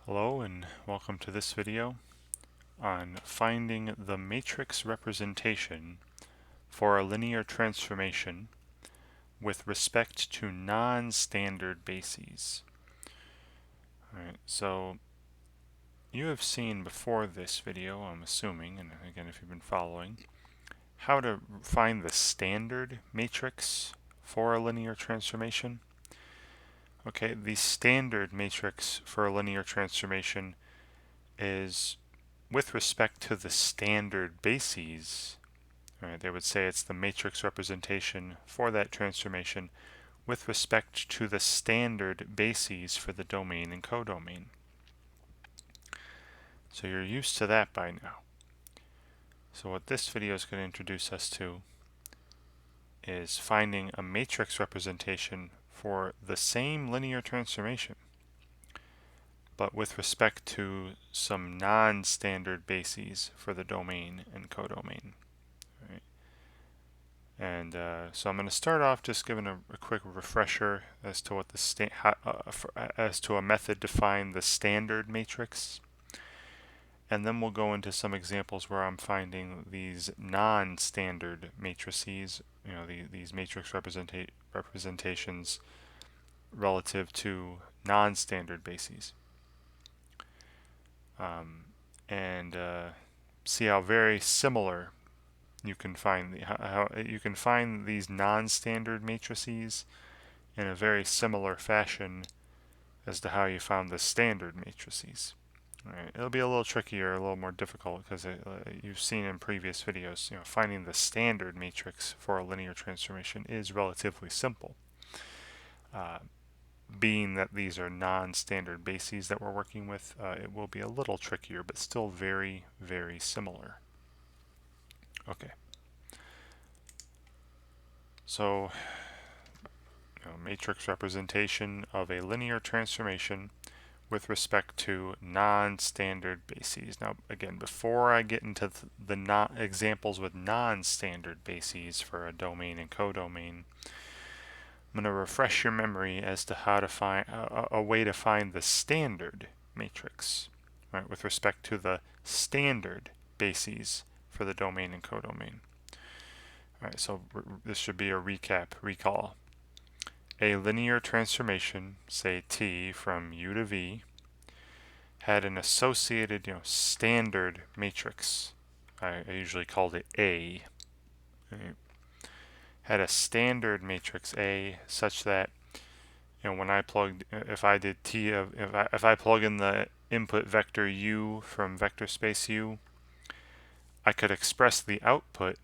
Hello and welcome to this video on finding the matrix representation for a linear transformation with respect to non-standard bases. Alright, so you have seen before this video, I'm assuming, and again if you've been following, how to find the standard matrix for a linear transformation. Okay, the standard matrix for a linear transformation is with respect to the standard bases. Right, they would say it's the matrix representation for that transformation with respect to the standard bases for the domain and codomain. So you're used to that by now. So what this video is going to introduce us to is finding a matrix representation for the same linear transformation, but with respect to some non-standard bases for the domain and codomain. And so I'm going to start off just giving a quick refresher as to what as to a method to find the standard matrix, and then we'll go into some examples where I'm finding these non-standard matrices, these matrix representations relative to non-standard bases, and see how very similar you can find how you can find these non-standard matrices in a very similar fashion as to how you found the standard matrices. Right. It'll be a little trickier, a little more difficult, because you've seen in previous videos, finding the standard matrix for a linear transformation is relatively simple. Being that these are non-standard bases that we're working with, it will be a little trickier, but still very, very similar. Okay. So, matrix representation of a linear transformation with respect to non-standard bases. Now, again, before I get into the examples with non-standard bases for a domain and codomain, I'm going to refresh your memory as to how to find a way to find the standard matrix, right, with respect to the standard bases for the domain and codomain. All right, so this should be a recall. A linear transformation, say T from U to V, had an associated, standard matrix. I usually called it A. Right? Had a standard matrix A such that, when I plugged, if I did T of, if I plug in the input vector U from vector space U, I could express the output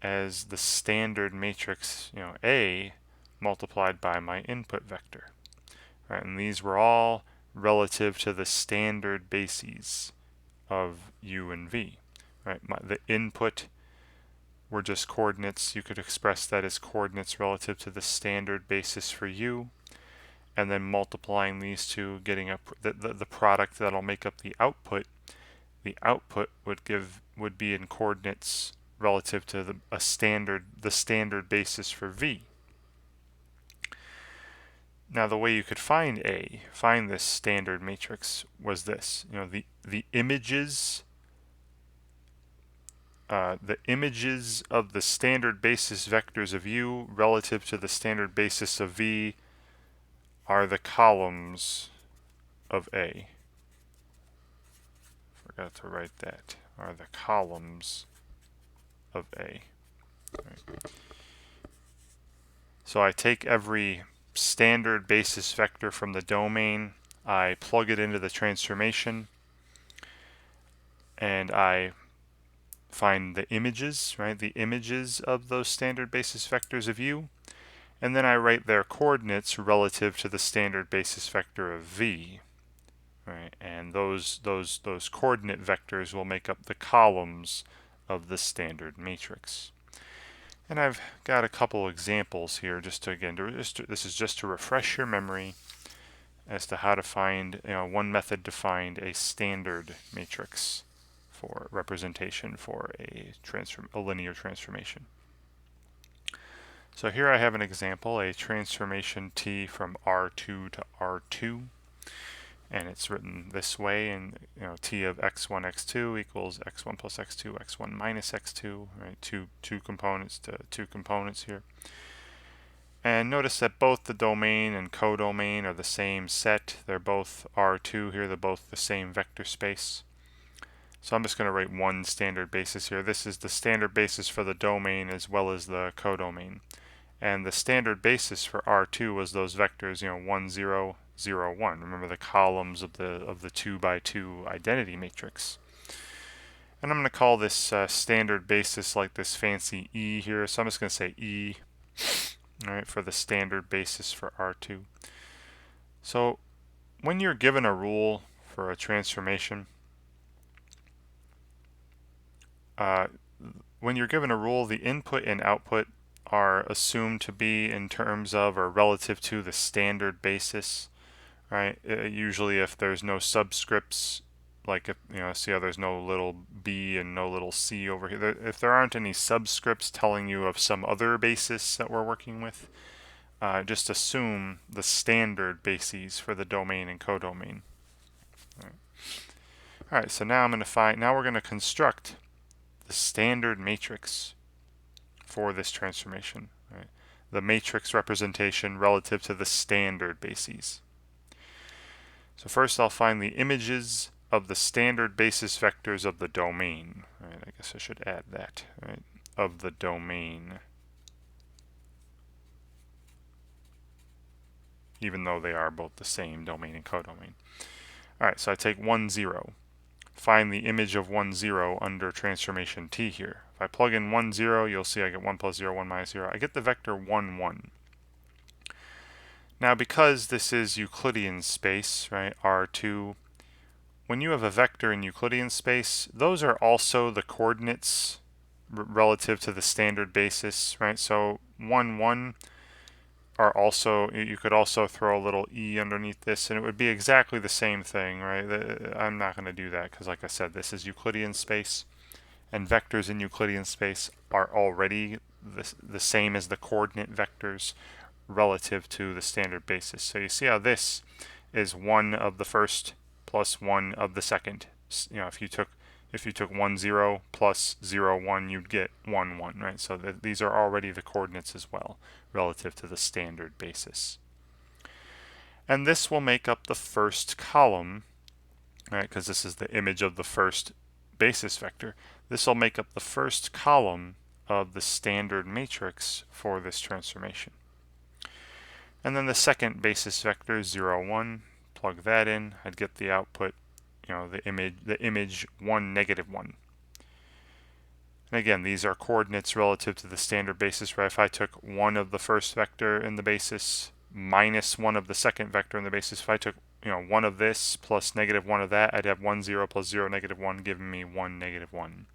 as the standard matrix, A multiplied by my input vector. Right, and these were all relative to the standard bases of U and V. Right, the input were just coordinates. You could express that as coordinates relative to the standard basis for U, and then multiplying these two, getting up the product that'll make up the output. The output would be in coordinates relative to the standard basis for V. Now the way you could find this standard matrix was this. The images of the standard basis vectors of U relative to the standard basis of V are the columns of A. Forgot to write that. Are the columns of A. Right. So I take every standard basis vector from the domain, I plug it into the transformation, and I find the images, right? The images of those standard basis vectors of U, and then I write their coordinates relative to the standard basis vector of V, right? And those coordinate vectors will make up the columns of the standard matrix. And I've got a couple examples here this is just to refresh your memory as to how to find, one method to find a standard matrix for representation for a linear transformation. So here I have an example, a transformation T from R2 to R2. and it's written this way, and t of x1 x2 equals x1 plus x2 x1 minus x2, right? Two components to two components here. And notice that both the domain and codomain are the same set. They're both R2 here. They're both the same vector space. So I'm just going to write one standard basis here. This is the standard basis for the domain as well as the codomain. And the standard basis for R2 was those vectors, 1, 0, 0, 1. Remember the columns of the 2 by 2 identity matrix. And I'm going to call this standard basis like this fancy E here. So I'm just going to say E, all right, for the standard basis for R2. So when you're given a rule for a transformation, when you're given a rule, the input and output are assumed to be in terms of or relative to the standard basis, right? Usually if there's no subscripts, like if, see how there's no little b and no little c over here. If there aren't any subscripts telling you of some other basis that we're working with, just assume the standard bases for the domain and codomain. All right, so now we're going to construct the standard matrix for this transformation, right? The matrix representation relative to the standard bases. So first I'll find the images of the standard basis vectors of the domain. Right, I guess I should add that, right? Of the domain, even though they are both the same, domain and codomain. All right, so I take 1, 0. Find the image of 1, 0 under transformation T here. If I plug in 1, 0, you'll see I get 1 plus 0, 1 minus 0. I get the vector 1, 1. Now because this is Euclidean space, right, R2, when you have a vector in Euclidean space, those are also the coordinates relative to the standard basis, right? So 1, 1 are also, you could also throw a little e underneath this and it would be exactly the same thing, right? I'm not going to do that because, like I said, this is Euclidean space, and vectors in Euclidean space are already the same as the coordinate vectors relative to the standard basis. So you see how this is 1 of the first plus 1 of the second. If you took 1, 0 plus 0, 1, you'd get 1, 1, right? So these are already the coordinates as well, relative to the standard basis. And this will make up the first column, right? Because this is the image of the first basis vector. This will make up the first column of the standard matrix for this transformation. And then the second basis vector, 0, 1, plug that in. I'd get the output, the image 1, negative 1. And again, these are coordinates relative to the standard basis, right? If I took 1 of the first vector in the basis minus 1 of the second vector in the basis, if I took 1 of this plus negative 1 of that, I'd have 1, 0 plus 0, negative 1, giving me 1, negative 1.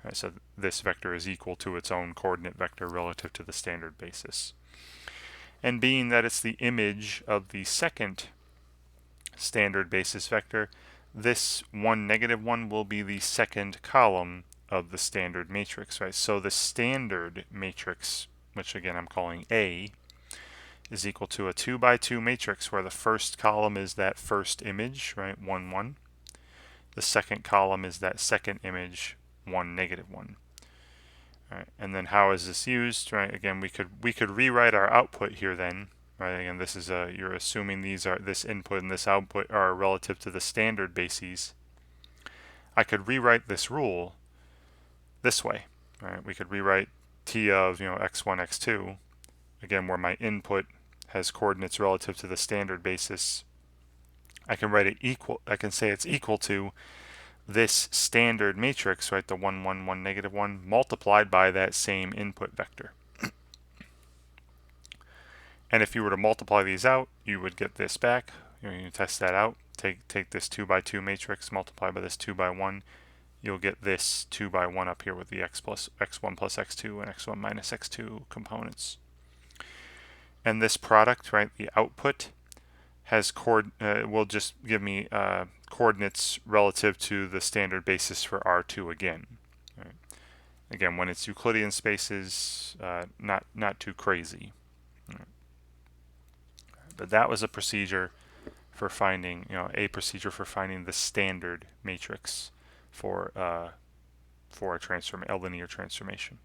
Right, so this vector is equal to its own coordinate vector relative to the standard basis. And being that it's the image of the second standard basis vector, this 1, negative 1 will be the second column of the standard matrix, right? So the standard matrix, which again I'm calling A, is equal to a 2 by 2 matrix where the first column is that first image, right, 1, 1. The second column is that second image, 1, negative 1. All right, and then how is this used, right? Again, we could rewrite our output here then, right? Again, this is you're assuming this input and this output are relative to the standard bases. I could rewrite this rule this way, right? We could rewrite T of x1, x2, again where my input has coordinates relative to the standard basis. I can write it equal. I can say it's equal to this standard matrix, right, the 1, 1, 1, negative 1, multiplied by that same input vector. And if you were to multiply these out, you would get this back. You test that out. Take this 2 by 2 matrix, multiply by this 2 by 1. You'll get this 2 by 1 up here with the x1 plus x2 and x1 minus x2 components. And this product, right, the output, has will just give me coordinates relative to the standard basis for R2 again. Right. Again, when it's Euclidean spaces, not too crazy. Right. But that was a procedure for finding, a procedure for finding the standard matrix for a linear transformation.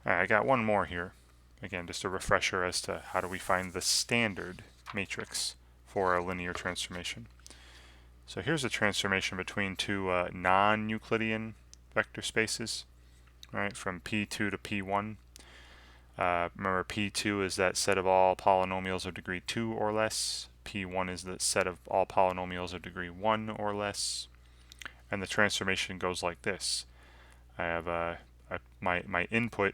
All right, I got one more here. Again, just a refresher as to how do we find the standard matrix for a linear transformation. So here's a transformation between two non-Euclidean vector spaces, right, from P2 to P1. Remember, P2 is that set of all polynomials of degree 2 or less. P1 is the set of all polynomials of degree 1 or less. And the transformation goes like this. I have my input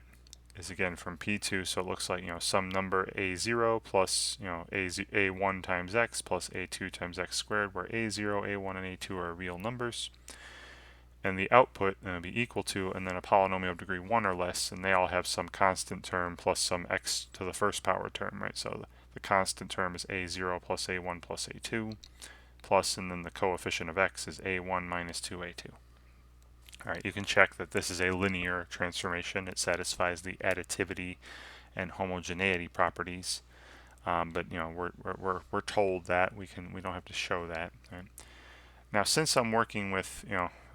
is again from P2, so it looks like some number a0 plus a1 times x plus a2 times x squared, where a0, a1, and a2 are real numbers. And the output will be equal to, and then a polynomial of degree 1 or less, and they all have some constant term plus some x to the first power term, right? So the constant term is a0 plus a1 plus a2 plus, and then the coefficient of x is a1 minus 2a2. All right, you can check that this is a linear transformation. It satisfies the additivity and homogeneity properties, but we're told that we don't have to show that. Right? Now, since I'm working with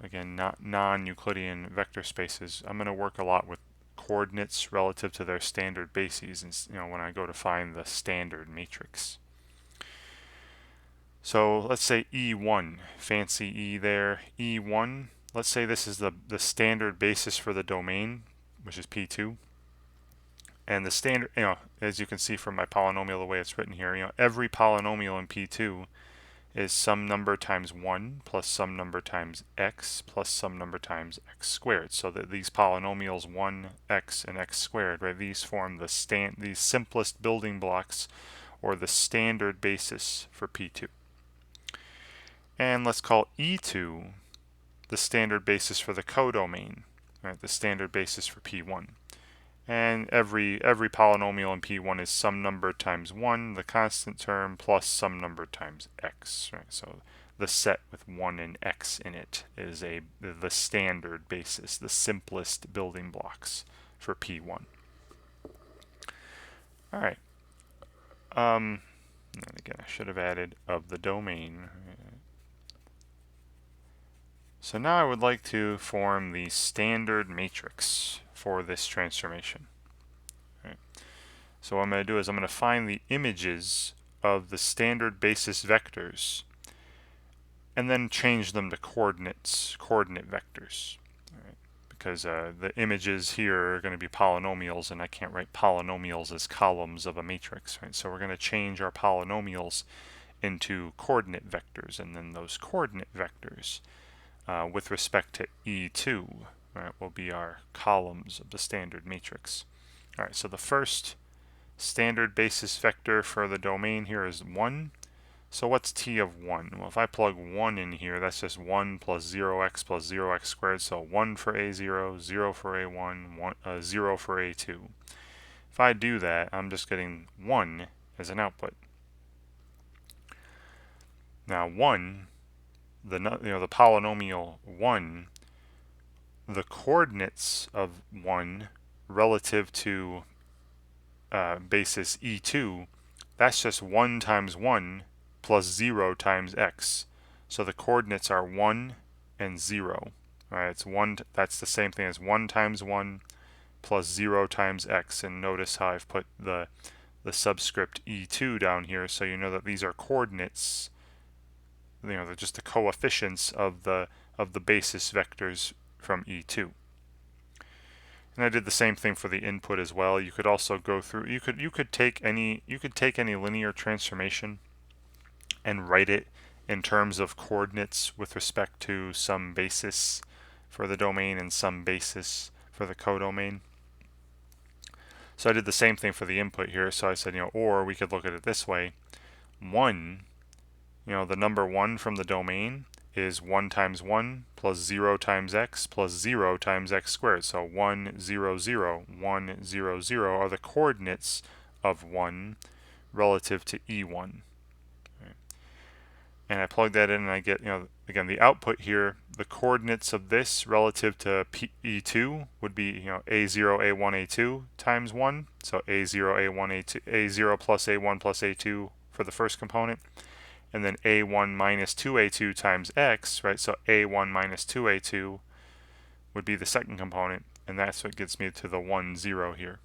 again non-Euclidean vector spaces, I'm going to work a lot with coordinates relative to their standard bases, and when I go to find the standard matrix. So let's say E1, fancy E there, E1. Let's say this is the standard basis for the domain, which is P2. And the standard, as you can see from my polynomial, the way it's written here, every polynomial in P2 is some number times 1 plus some number times x plus some number times x squared. So that these polynomials 1, x, and x squared, right, these form these simplest building blocks or the standard basis for P2. And let's call E2 the standard basis for the codomain, right, the standard basis for P1. And every polynomial in P1 is some number times 1, the constant term, plus some number times x. Right? So the set with 1 and x in it is the standard basis, the simplest building blocks for P1. All right. And again, I should have added of the domain. So now I would like to form the standard matrix for this transformation. Right. So what I'm going to do is I'm going to find the images of the standard basis vectors and then change them to coordinate vectors. Right. Because the images here are going to be polynomials, and I can't write polynomials as columns of a matrix. Right. So we're going to change our polynomials into coordinate vectors, and then those coordinate vectors with respect to E2, right, will be our columns of the standard matrix. All right, so the first standard basis vector for the domain here is 1. So what's t of 1? Well, if I plug 1 in here, that's just 1 plus 0x plus 0x squared. So 1 for a0, 0 for a1, 0 for a2. If I do that, I'm just getting 1 as an output. Now 1, the polynomial 1, the coordinates of 1 relative to basis E2, that's just 1 times 1 plus 0 times x. So the coordinates are 1 and 0. Right? It's 1. That's the same thing as 1 times 1 plus 0 times x. And notice how I've put the subscript E2 down here, so you know that these are coordinates. They're just the coefficients of the basis vectors from E2. And I did the same thing for the input as well. You could also go through. You could take any linear transformation and write it in terms of coordinates with respect to some basis for the domain and some basis for the codomain. So I did the same thing for the input here. So I said, or we could look at it this way: 1. The number 1 from the domain is 1 times 1 plus 0 times x plus 0 times x squared. So 1, 0, 0, 1, 0, 0 are the coordinates of 1 relative to E1. Right. And I plug that in and I get, again, the output here, the coordinates of this relative to E2 would be, A0, A1, A2 times 1. So A0, A1, A2, A0 plus A1 plus A2 for the first component. and then a1 minus 2a2 times x, right? So a1 minus 2a2 would be the second component, and that's what gets me to the 1, 0 here.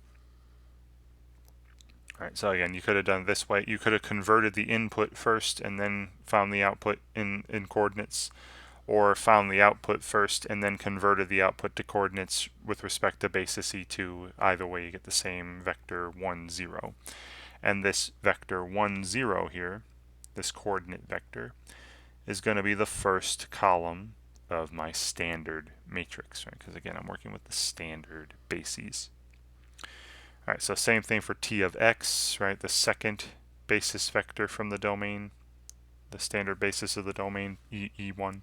All right, so again, you could have done it this way. You could have converted the input first and then found the output in coordinates, or found the output first and then converted the output to coordinates with respect to basis E2. Either way, you get the same vector 1, 0. And this vector 1, 0 here, this coordinate vector, is going to be the first column of my standard matrix, right? Because again, I'm working with the standard bases. All right, so same thing for t of x, right? The second basis vector from the domain, the standard basis of the domain, E1.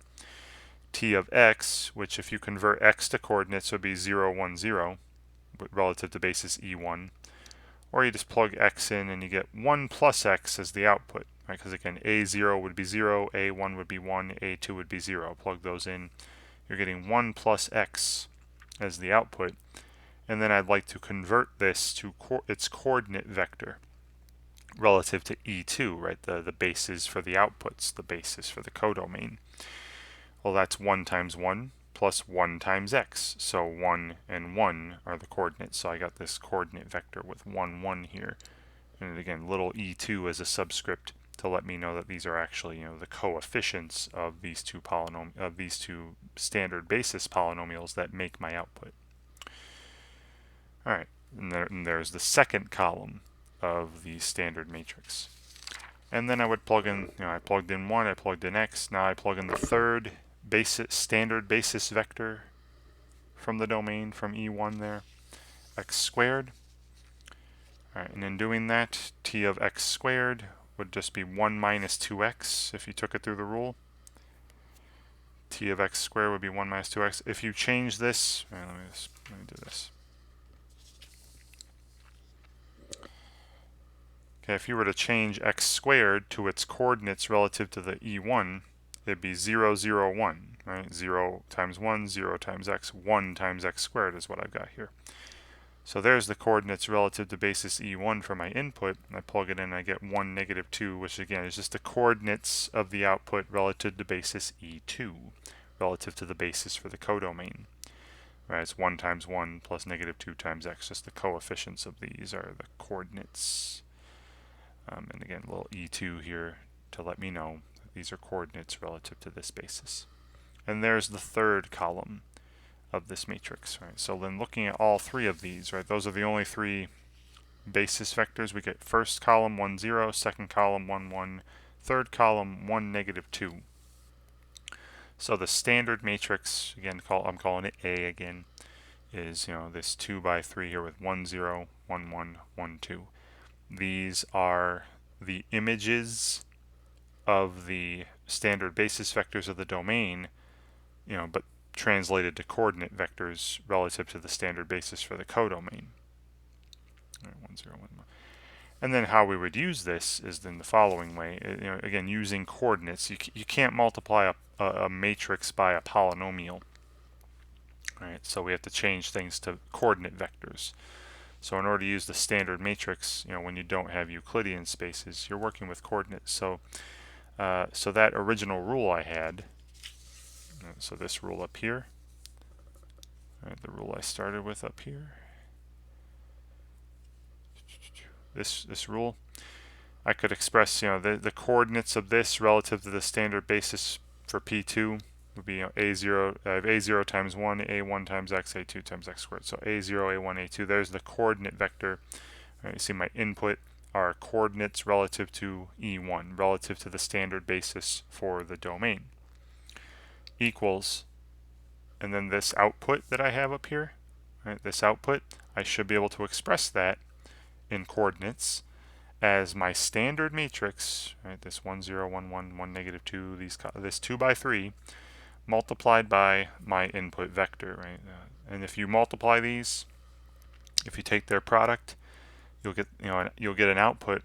T of x, which if you convert x to coordinates would be 0, 1, 0, relative to basis E1. Or you just plug x in and you get 1 plus x as the output, right? Because again, a0 would be 0, a1 would be 1, a2 would be 0. Plug those in. You're getting 1 plus x as the output. And then I'd like to convert this to its coordinate vector relative to E2, right? The basis for the outputs, the basis for the codomain. Well, that's 1 times 1 plus 1 times x. So 1 and 1 are the coordinates. So I got this coordinate vector with 1, 1 here. And again, little e2 as a subscript to let me know that these are actually, the coefficients of these two standard basis polynomials that make my output. All right, and there's the second column of the standard matrix. And then I would plug in, I plugged in 1, I plugged in x. Now I plug in the third standard basis vector from the domain, from E1 there, x squared. All right, and in doing that, t of x squared would just be 1 minus 2x if you took it through the rule. T of x squared would be 1 minus 2x. If you change this, let me do this. Okay, if you were to change x squared to its coordinates relative to the E1, it'd be 0, 0, 1, right? 0 times 1, 0 times x, 1 times x squared is what I've got here. So there's the coordinates relative to basis E1 for my input. I plug it in, I get 1, negative 2, which again is just the coordinates of the output relative to basis E2, relative to the basis for the codomain. Right, it's 1 times 1 plus negative 2 times x, just the coefficients of these are the coordinates. And again, a little e2 here to let me know that these are coordinates relative to this basis. And there's the third column of this matrix, right? So then looking at all three of these, right, those are the only three basis vectors. We get first column 1, 0, second column 1, 1, third column 1, negative 2. So the standard matrix, again, I'm calling it A again, is this 2 by 3 here with 1, 0, 1, 1, 1, 2. These are the images of the standard basis vectors of the domain, but translated to coordinate vectors relative to the standard basis for the codomain. Right, 1, 0, 1, 1. And then how we would use this is in the following way. Again, using coordinates. You can't multiply a matrix by a polynomial. Right? So we have to change things to coordinate vectors. So in order to use the standard matrix, when you don't have Euclidean spaces, you're working with coordinates. So so that original rule I had, so this rule up here, right, the rule I started with up here, this rule, I could express the coordinates of this relative to the standard basis for P2 would be a0. I have a0 times 1, a1 times x, a2 times x squared. So a0, a1, a2. There's the coordinate vector. Right, you see my input are coordinates relative to E1, relative to the standard basis for the domain. Equals, and then this output that I have up here, right, this output, I should be able to express that in coordinates as my standard matrix, right, this 1, 0, 1, 1, 1, negative 2, this 2 by 3, multiplied by my input vector, right? And if you multiply these, if you take their product, you'll get an output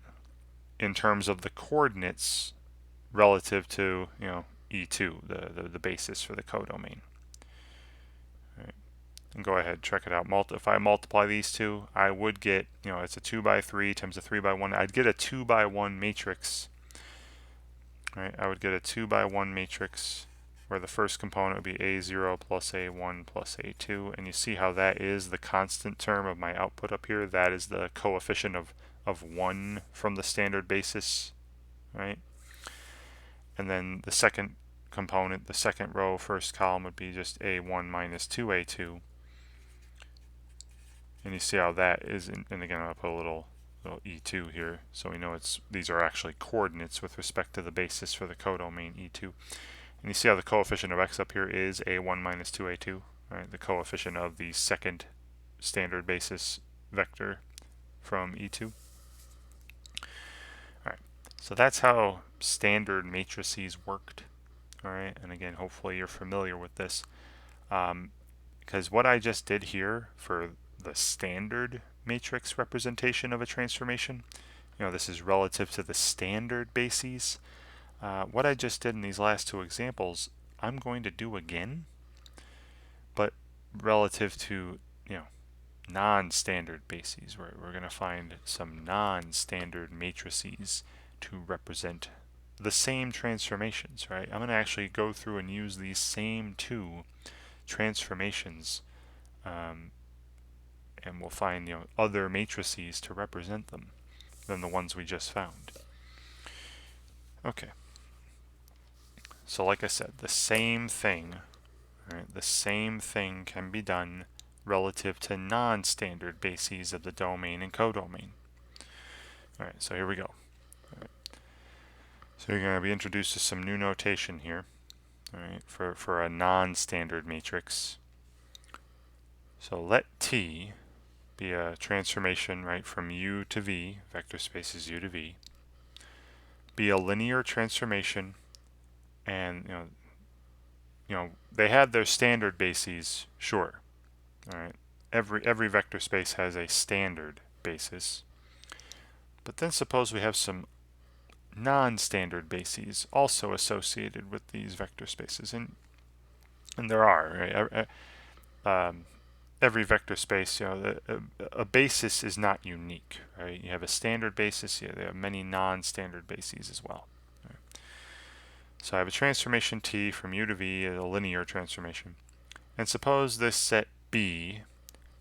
in terms of the coordinates relative to E2, the basis for the codomain. Right. And go ahead, check it out. If I multiply these two, I would get it's a 2 by 3 times a 3 by 1. I'd get a 2 by 1 matrix. right, I would get a 2 by 1 matrix where the first component would be A0 plus A1 plus A2, and you see how that is the constant term of my output up here. That is the coefficient of 1 from the standard basis, right? And then the second component, the second row, first column would be just A1 minus 2A2. And you see how that is, and again I'll put a little E2 here so we know these are actually coordinates with respect to the basis for the codomain E2. And you see how the coefficient of x up here is A1 minus 2A2, right? The coefficient of the second standard basis vector from E2. Alright, so that's how standard matrices worked. Alright, and again, hopefully you're familiar with this. Because what I just did here for the standard matrix representation of a transformation, this is relative to the standard bases. What I just did in these last two examples, I'm going to do again, but relative to, non-standard bases. We're going to find some non-standard matrices to represent the same transformations, right? I'm going to actually go through and use these same two transformations, and we'll find, other matrices to represent them than the ones we just found. Okay. So like I said, the same thing, right? The same thing can be done relative to non-standard bases of the domain and codomain. Alright, so here we go. Right. So you're going to be introduced to some new notation here, alright, for a non-standard matrix. So let T be a transformation, right, from U to V, vector space is U to V, be a linear transformation, and they had their standard bases, sure. All right, every vector space has a standard basis, but then suppose we have some non-standard bases also associated with these vector spaces, and there are, right? Every vector space, a basis is not unique, right? You have a standard basis, there are many non-standard bases as well. So I have a transformation T from U to V, a linear transformation. And suppose this set B,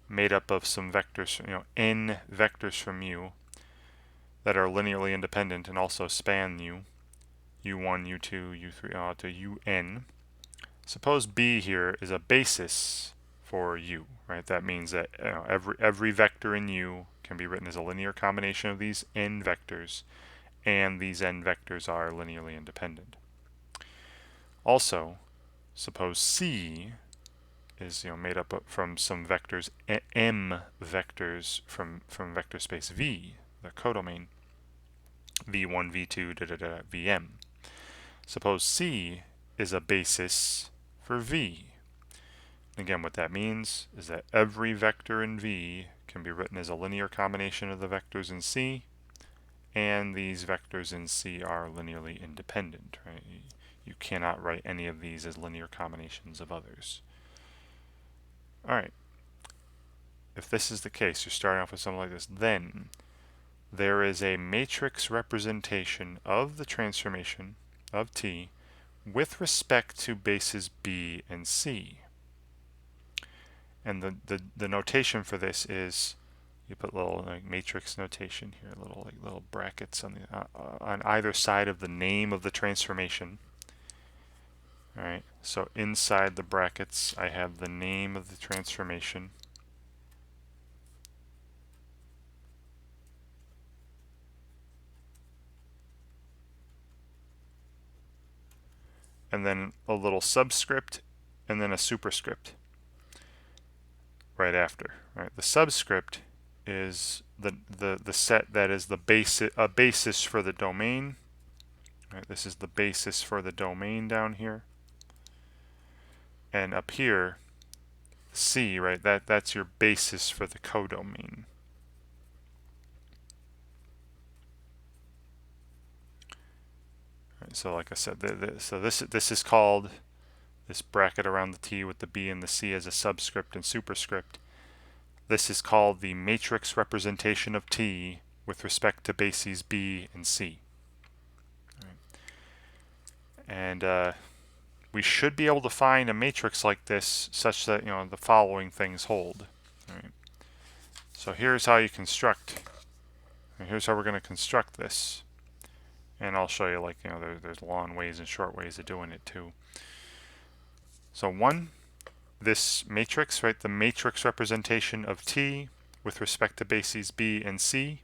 made up of some vectors, n vectors from U that are linearly independent and also span U, U1, U2, U3, to Un. Suppose B here is a basis for U, right? That means that every vector in U can be written as a linear combination of these n vectors, and these n vectors are linearly independent. Also, suppose C is made up from some vectors, m vectors from vector space V, the codomain, V1, V2, Vm. Suppose C is a basis for V. Again, what that means is that every vector in V can be written as a linear combination of the vectors in C, and these vectors in C are linearly independent, right? You cannot write any of these as linear combinations of others. Alright, if this is the case, you're starting off with something like this, then there is a matrix representation of the transformation of T with respect to bases B and C. And the notation for this is, you put little matrix notation here, little brackets on either side of the name of the transformation. Alright, so inside the brackets I have the name of the transformation. And then a little subscript and then a superscript right after. Right, the subscript is the set that is a basis for the domain. Right, this is the basis for the domain down here. And up here, C, right, that's your basis for the codomain. Right, so like I said, so this is called, this bracket around the T with the B and the C as a subscript and superscript. This is called the matrix representation of T with respect to bases B and C. Right. And we should be able to find a matrix like this such that the following things hold. All right. So here's how you construct. Here's how we're going to construct this. And I'll show you, like, there's long ways and short ways of doing it too. So one, this matrix, right, the matrix representation of T with respect to bases B and C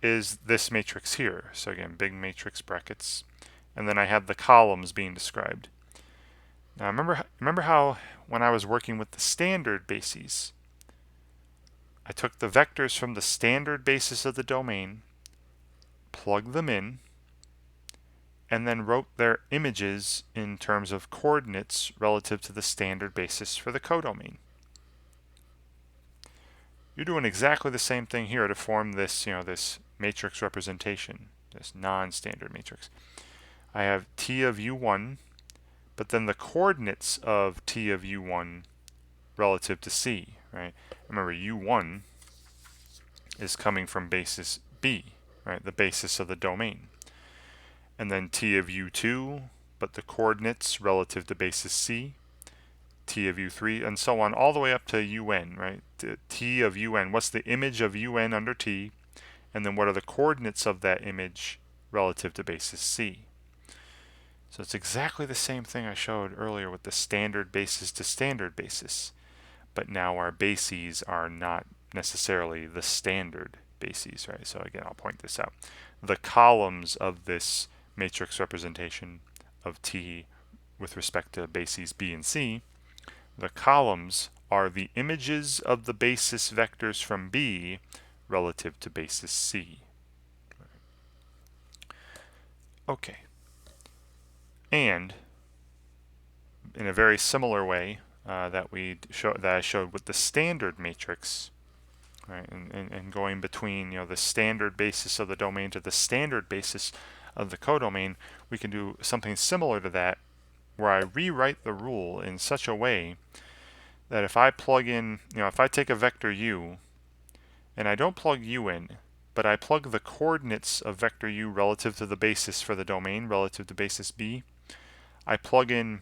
is this matrix here. So again, big matrix brackets. And then I have the columns being described. Now remember how when I was working with the standard bases, I took the vectors from the standard basis of the domain, plugged them in, and then wrote their images in terms of coordinates relative to the standard basis for the codomain. You're doing exactly the same thing here to form this, this matrix representation, this non-standard matrix. I have T of U1, but then the coordinates of T of U1 relative to C, right? Remember, U1 is coming from basis B, right? The basis of the domain. And then T of U2, but the coordinates relative to basis C, T of U3, and so on, all the way up to UN, right? T of UN, what's the image of UN under T? And then what are the coordinates of that image relative to basis C? So it's exactly the same thing I showed earlier with the standard basis to standard basis. But now our bases are not necessarily the standard bases, right? So again, I'll point this out. The columns of this matrix representation of T with respect to bases B and C, the columns are the images of the basis vectors from B relative to basis C. Okay. And in a very similar way that I showed with the standard matrix, right, and going between the standard basis of the domain to the standard basis of the codomain, we can do something similar to that, where I rewrite the rule in such a way that if I plug in, if I take a vector u and I don't plug u in, but I plug the coordinates of vector u relative to the basis for the domain relative to basis B, I plug in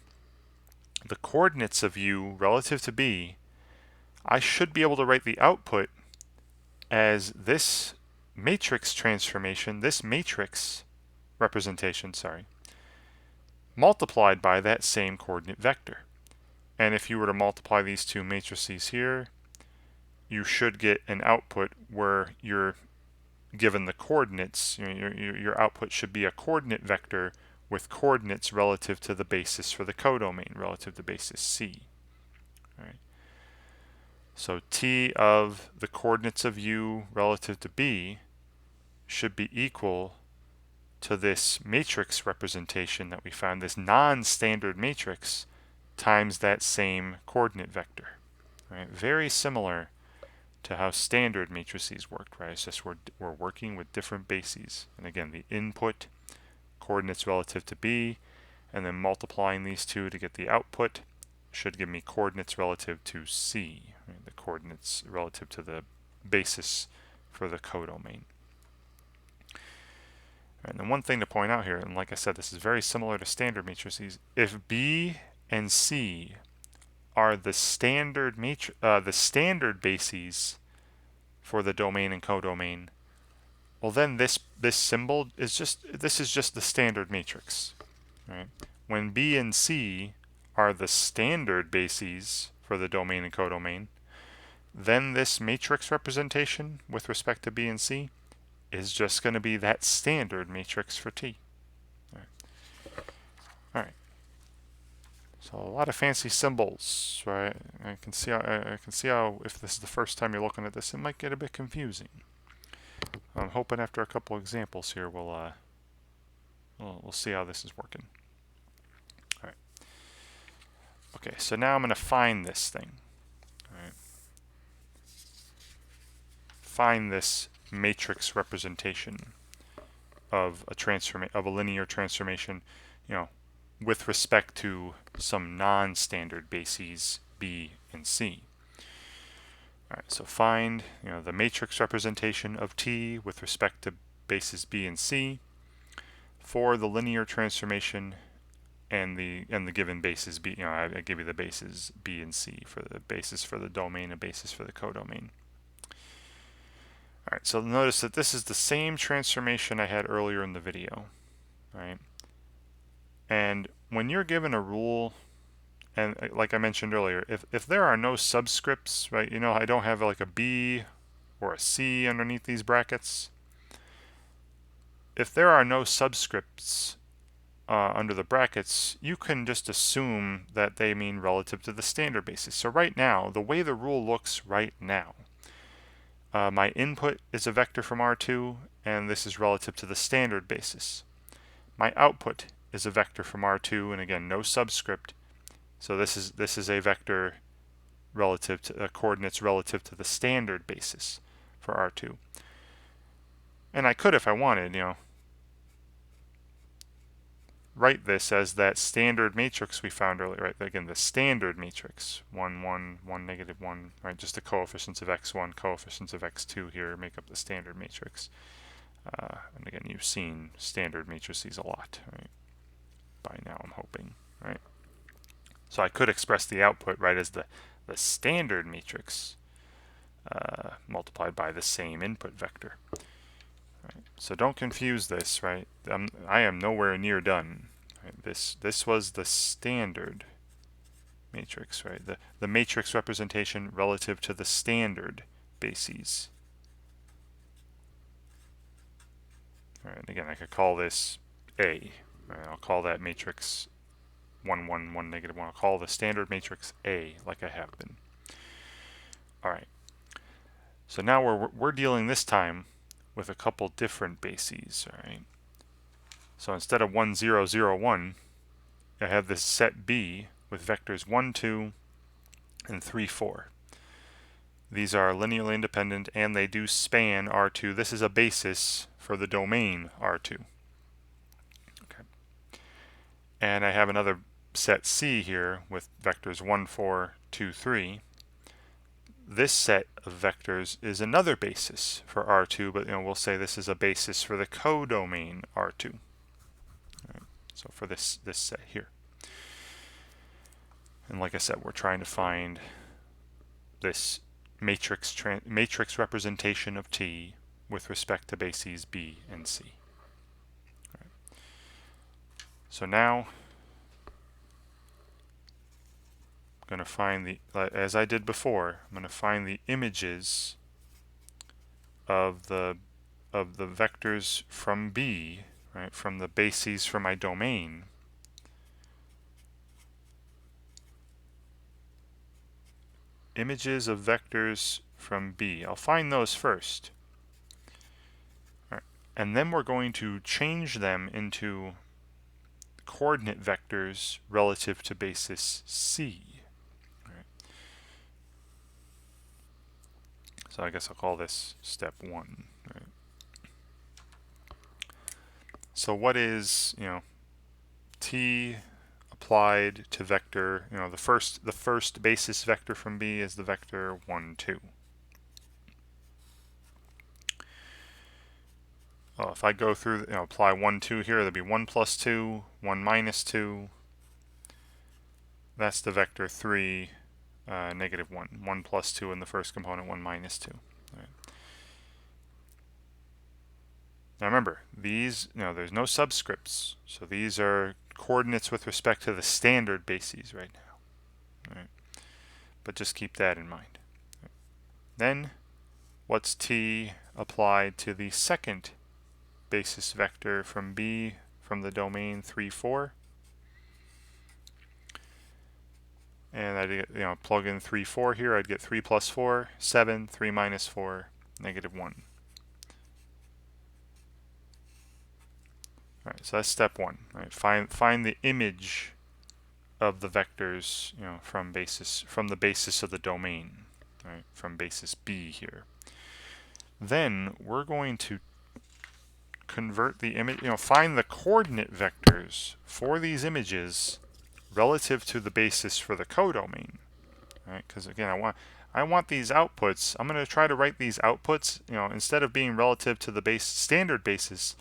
the coordinates of u relative to B, I should be able to write the output as this matrix transformation, this matrix representation, multiplied by that same coordinate vector. And if you were to multiply these two matrices here, you should get an output where you're given the coordinates. Your output should be a coordinate vector with coordinates relative to the basis for the codomain, relative to basis C. All right. So T of the coordinates of U relative to B should be equal to this matrix representation that we found, this non-standard matrix, times that same coordinate vector. Right? Very similar to how standard matrices work, right? It's just we're working with different bases. And again, the input, coordinates relative to B, and then multiplying these two to get the output should give me coordinates relative to C, right? The coordinates relative to the basis for the codomain. And then one thing to point out here, and like I said, this is very similar to standard matrices. If B and C are the standard bases for the domain and codomain, well then this symbol is just the standard matrix, right? When B and C are the standard bases for the domain and codomain, then this matrix representation with respect to B and C is just going to be that standard matrix for T. All right. So a lot of fancy symbols, right? I can see how if this is the first time you're looking at this, it might get a bit confusing. I'm hoping after a couple examples here we'll see how this is working. All right. Okay, so now I'm going to find this thing. All right. Find this matrix representation of a linear transformation, with respect to some non-standard bases B and C. All right, so find the matrix representation of T with respect to bases B and C. for the linear transformation and the given bases b. I give you the bases b and c for the basis for the domain and basis for the codomain. All right, so notice that this is the same transformation I had earlier in the video, right? And when you're given a rule, and like I mentioned earlier, if there are no subscripts, right? I don't have like a b or a c underneath these brackets. If there are no subscripts under the brackets, you can just assume that they mean relative to the standard basis. So right now, the way the rule looks right now, my input is a vector from R2, and this is relative to the standard basis. My output is a vector from R2, and again, no subscript. So this is a vector relative to coordinates relative to the standard basis for R2. And I could, if I wanted, write this as that standard matrix we found earlier, right? Again, the standard matrix, 1, 1, 1, negative 1, right? Just the coefficients of x1, coefficients of x2 here make up the standard matrix. And again, you've seen standard matrices a lot, right? By now, I'm hoping, right? So I could express the output, right, as the standard matrix multiplied by the same input vector. Right. So don't confuse this, right? I am nowhere near done. Right? This was the standard matrix, right? The matrix representation relative to the standard bases. All right, and again, I could call this A. Right? I'll call that matrix 1, 1, 1, negative 1. I'll call the standard matrix A, like I have been. All right. So now we're dealing this time with a couple different bases, all right? So instead of 1, 0, 0, 1, I have this set B with vectors 1, 2, and 3, 4. These are linearly independent, and they do span R2. This is a basis for the domain R2. Okay. And I have another set C here with vectors 1, 4, 2, 3. This set of vectors is another basis for R2, but we'll say this is a basis for the codomain R2. Right. So for this set here. And like I said, we're trying to find this matrix representation of T with respect to bases B and C. Right. So now I'm going to find as I did before, I'm going to find the images of the vectors from B, right, from the bases for my domain. Images of vectors from B. I'll find those first. All right. And then we're going to change them into coordinate vectors relative to basis C. So I guess I'll call this step 1. Right? So what is, T applied to vector, the first basis vector from B is the vector 1, 2. Well, if I go through, apply 1, 2 here, there'll be 1 plus 2, 1 minus 2. That's the vector 3, negative 1. 1 plus 2 in the first component, 1 minus 2. Right. Now remember, these, there's no subscripts, so these are coordinates with respect to the standard bases right now. Right. But just keep that in mind. Right. Then, what's T applied to the second basis vector from B from the domain 3, 4? And I'd get, plug in 3, 4 here. I'd get 3 plus 4, 7, 3 minus 4, negative 1. All right, so that's step 1. Right, find the image of the vectors, from the basis of the domain, right, from basis B here. Then we're going to convert the image, find the coordinate vectors for these images relative to the basis for the codomain, right? Because again, I want these outputs. I'm going to try to write these outputs, instead of being relative to the standard basis,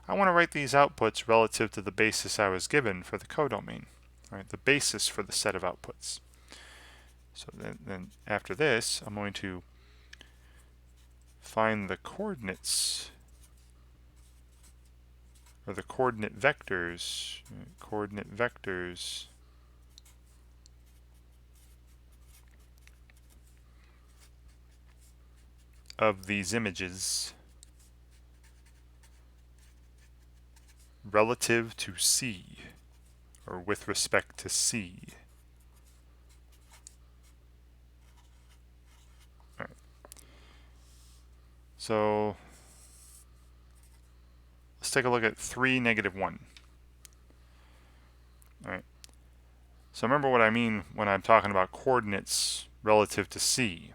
I want to write these outputs relative to the basis I was given for the codomain, right? The basis for the set of outputs. So then after this, I'm going to find the coordinates, or the coordinate vectors, of these images relative to C, or with respect to C. All right. So let's take a look at 3, -1. All right. So remember what I mean when I'm talking about coordinates relative to C.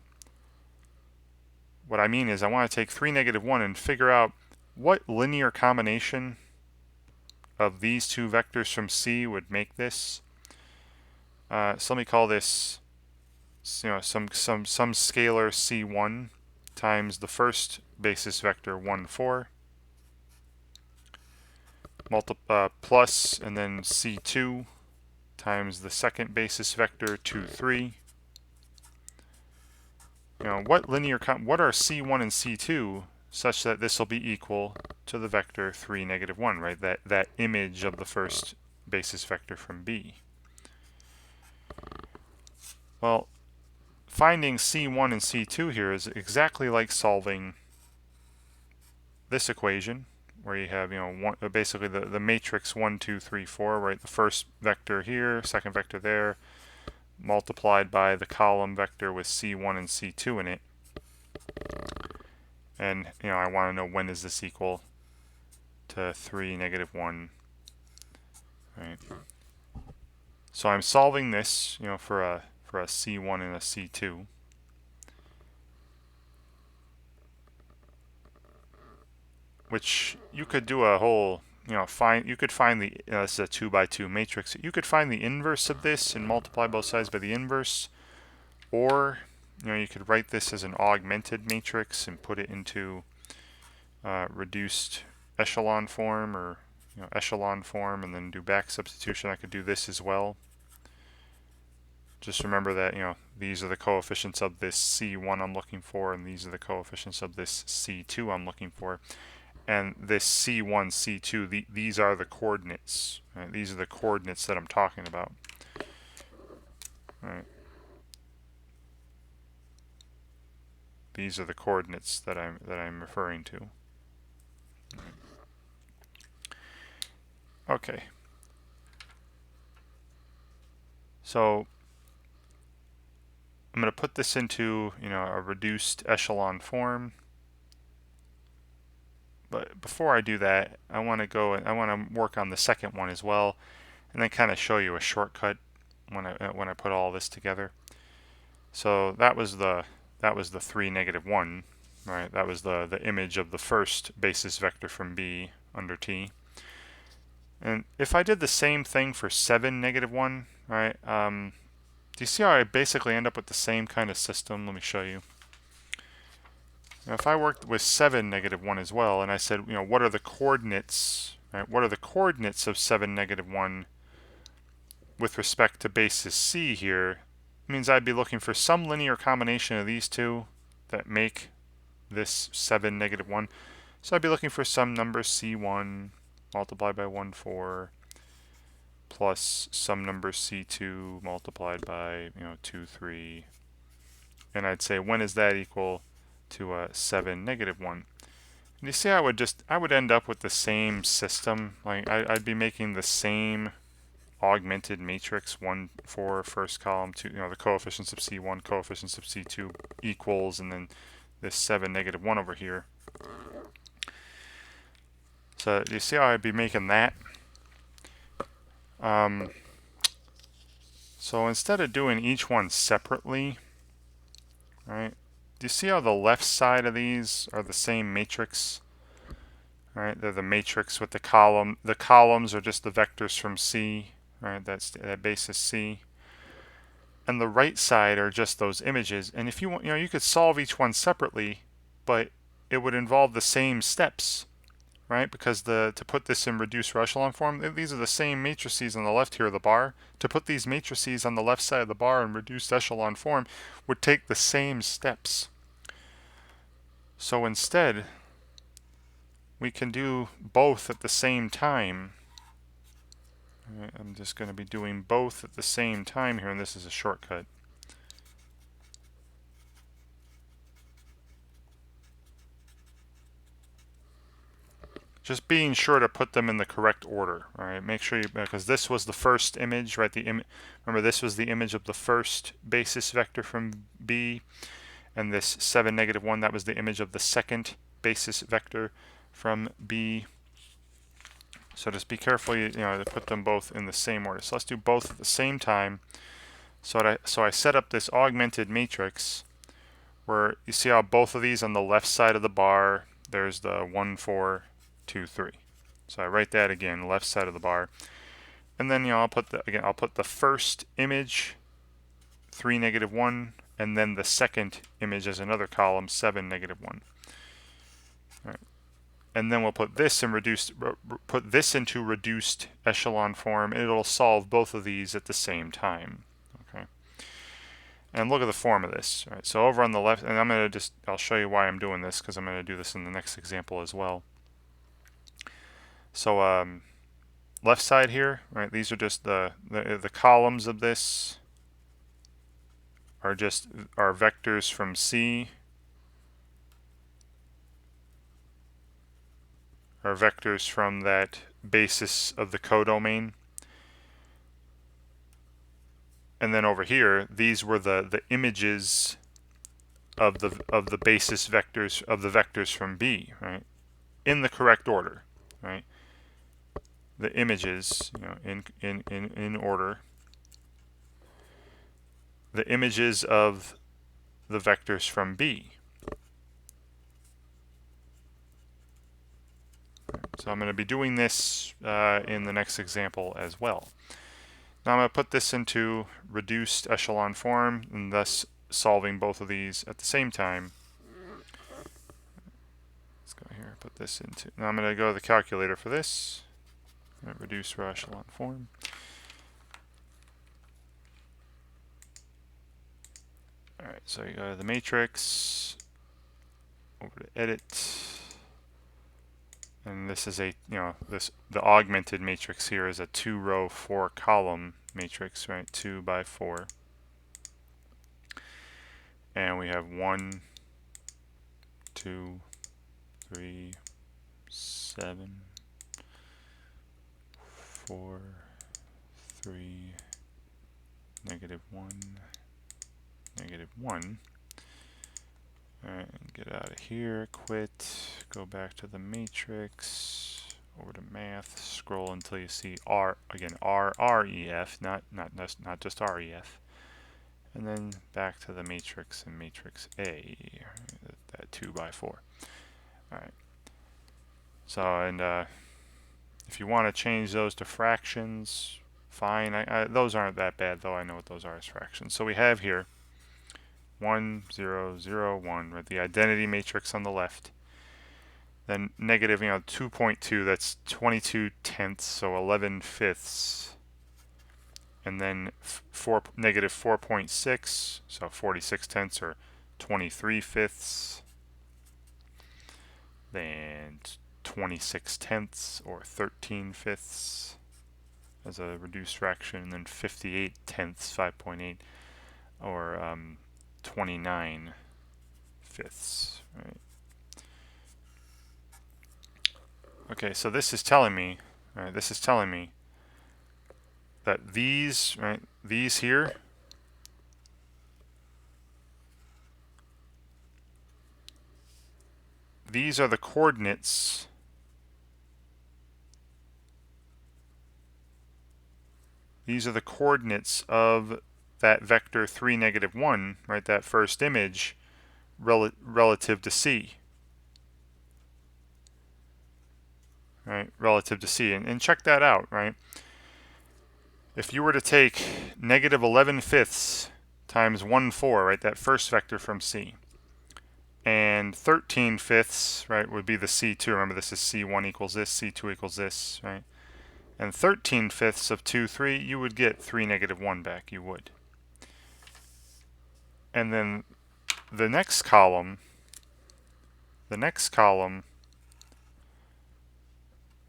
What I mean is I want to take 3, -1 and figure out what linear combination of these two vectors from C would make this. So let me call this, some scalar C1 times the first basis vector 1, 4, plus, and then C2 times the second basis vector 2, 3. What are C1 and C2 such that this will be equal to the vector 3, -1, right? That image of the first basis vector from B. Well, finding C1 and C2 here is exactly like solving this equation, where you have, basically the matrix 1, 2, 3, 4, right? The first vector here, second vector there, multiplied by the column vector with C1 and C2 in it. And, I want to know when is this equal to 3, -1, right? So I'm solving this, for a C1 and a C2. Which you could do a whole, you could find the, this is a 2 by 2 matrix. You could find the inverse of this and multiply both sides by the inverse. Or, you could write this as an augmented matrix and put it into reduced echelon form, or echelon form, and then do back substitution. I could do this as well. Just remember that, these are the coefficients of this C1 I'm looking for, and these are the coefficients of this C2 I'm looking for. And this C1, C2, these are the coordinates. Right? These are the coordinates that I'm talking about. Right. These are the coordinates that I'm referring to. Right. Okay. So I'm going to put this into, a reduced echelon form. But before I do that, I want to work on the second one as well, and then kind of show you a shortcut when I put all this together. So that was the 3, -1, right? That was the image of the first basis vector from B under T. And if I did the same thing for 7, -1, right? Do you see how I basically end up with the same kind of system? Let me show you. Now, if I worked with 7, -1 as well, and I said, what are the coordinates, right? What are the coordinates of 7, -1 with respect to basis C here? It means I'd be looking for some linear combination of these two that make this 7, -1. So I'd be looking for some number C1 multiplied by 1, 4 plus some number C2 multiplied by 2, 3. And I'd say, when is that equal to 7, -1? And you see, I would end up with the same system. Like I'd be making the same augmented matrix 1, 4, first column, 2, the coefficients of C1, coefficients of C2 equals, and then this 7, -1 over here. So you see how I'd be making that? So instead of doing each one separately, right? Do you see how the left side of these are the same matrix? Right? They're the matrix with the column. The columns are just the vectors from C, right? That's that basis C. And the right side are just those images. And if you want, you could solve each one separately, but it would involve the same steps, right? Because to put this in reduced echelon form, these are the same matrices on the left here of the bar. To put these matrices on the left side of the bar in reduced echelon form would take the same steps. So instead, we can do both at the same time. Right, I'm just going to be doing both at the same time here, and this is a shortcut. Just being sure to put them in the correct order. All right, make sure you, because this was the first image, right? Remember, this was the image of the first basis vector from B, and this 7, -1, that was the image of the second basis vector from B. So just be careful, to put them both in the same order. So let's do both at the same time. So I set up this augmented matrix where you see how both of these on the left side of the bar, there's the 1, 4, 2, 3. So I write that again, left side of the bar. And then I'll put the first image, 3, -1, and then the second image as another column, 7, -1. All right. And then we'll put this in into reduced echelon form, and it'll solve both of these at the same time. Okay. And look at the form of this. All right. So over on the left, and I'll show you why I'm doing this, because I'm going to do this in the next example as well. So left side here, right? These are just the columns of this are vectors from C, are vectors from that basis of the codomain. And then over here, these were the images of the basis vectors of the vectors from B, right? In the correct order, right? The images, in order. The images of the vectors from B. So I'm going to be doing this in the next example as well. Now I'm going to put this into reduced echelon form, and thus solving both of these at the same time. Let's go here, put this into, now I'm going to go to the calculator for this. Reduce echelon form. Alright, so you go to the matrix, over to edit, and this is the augmented matrix here is a 2-row 4-column matrix, right? 2 by 4. And we have 1, 2, 3, 7, 4, 3, -1, -1. Alright, get out of here, quit, go back to the matrix, over to math, scroll until you see REF, not just REF. And then back to the matrix and matrix A, that 2 by 4. Alright. So, and if you want to change those to fractions, fine. Those aren't that bad, though. I know what those are as fractions. So we have here 1, 0, 0, 1, right? The identity matrix on the left. Then negative, 2.2, that's 22 tenths, so 11 fifths. And then negative 4.6, so 46 tenths or 23 fifths. Then 26 tenths or 13 fifths as a reduced fraction. And then 58 tenths, 5.8, or 29 fifths, right? Okay, so this is telling me, right, that these, right, these here, these are the coordinates of that vector 3, -1, right, that first image relative to C. Right, relative to C. And check that out, right? If you were to take negative 11 fifths times 1, 4, right, that first vector from C, And 13/5, right, would be the C2. Remember, this is C1 equals this, C2 equals this, right? And 13/5 of 2, 3, you would get 3, -1 back. You would. And then the next column,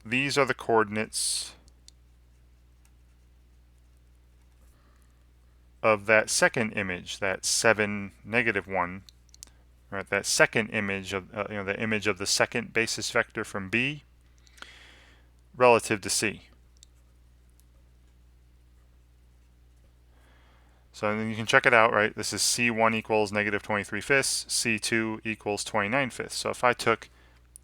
these are the coordinates of that second image, that 7, -1, right? That second image of, the image of the second basis vector from B relative to C. So then you can check it out, right? This is C1 equals -23/5, C2 equals 29/5. So if I took,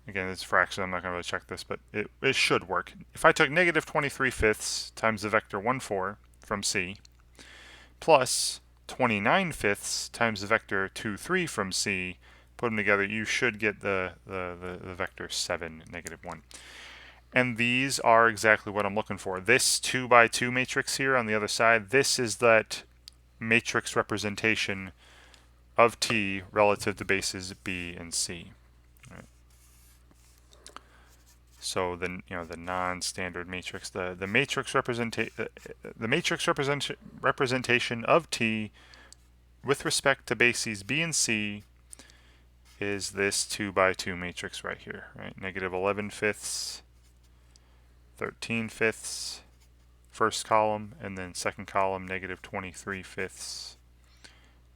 again, it's fraction, I'm not going to really check this, but it should work. If I took -23/5 times the vector 1, 4 from C, plus 29/5 times the vector 2, 3 from C, put them together, you should get the vector 7, -1. And these are exactly what I'm looking for. This 2 by 2 matrix here on the other side, this is that matrix representation of T relative to bases B and C. Right. So the the non-standard matrix, the matrix representation of T with respect to bases B and C is this 2 by 2 matrix right here, right? -11/5, 13/5, first column, and then second column, -23/5,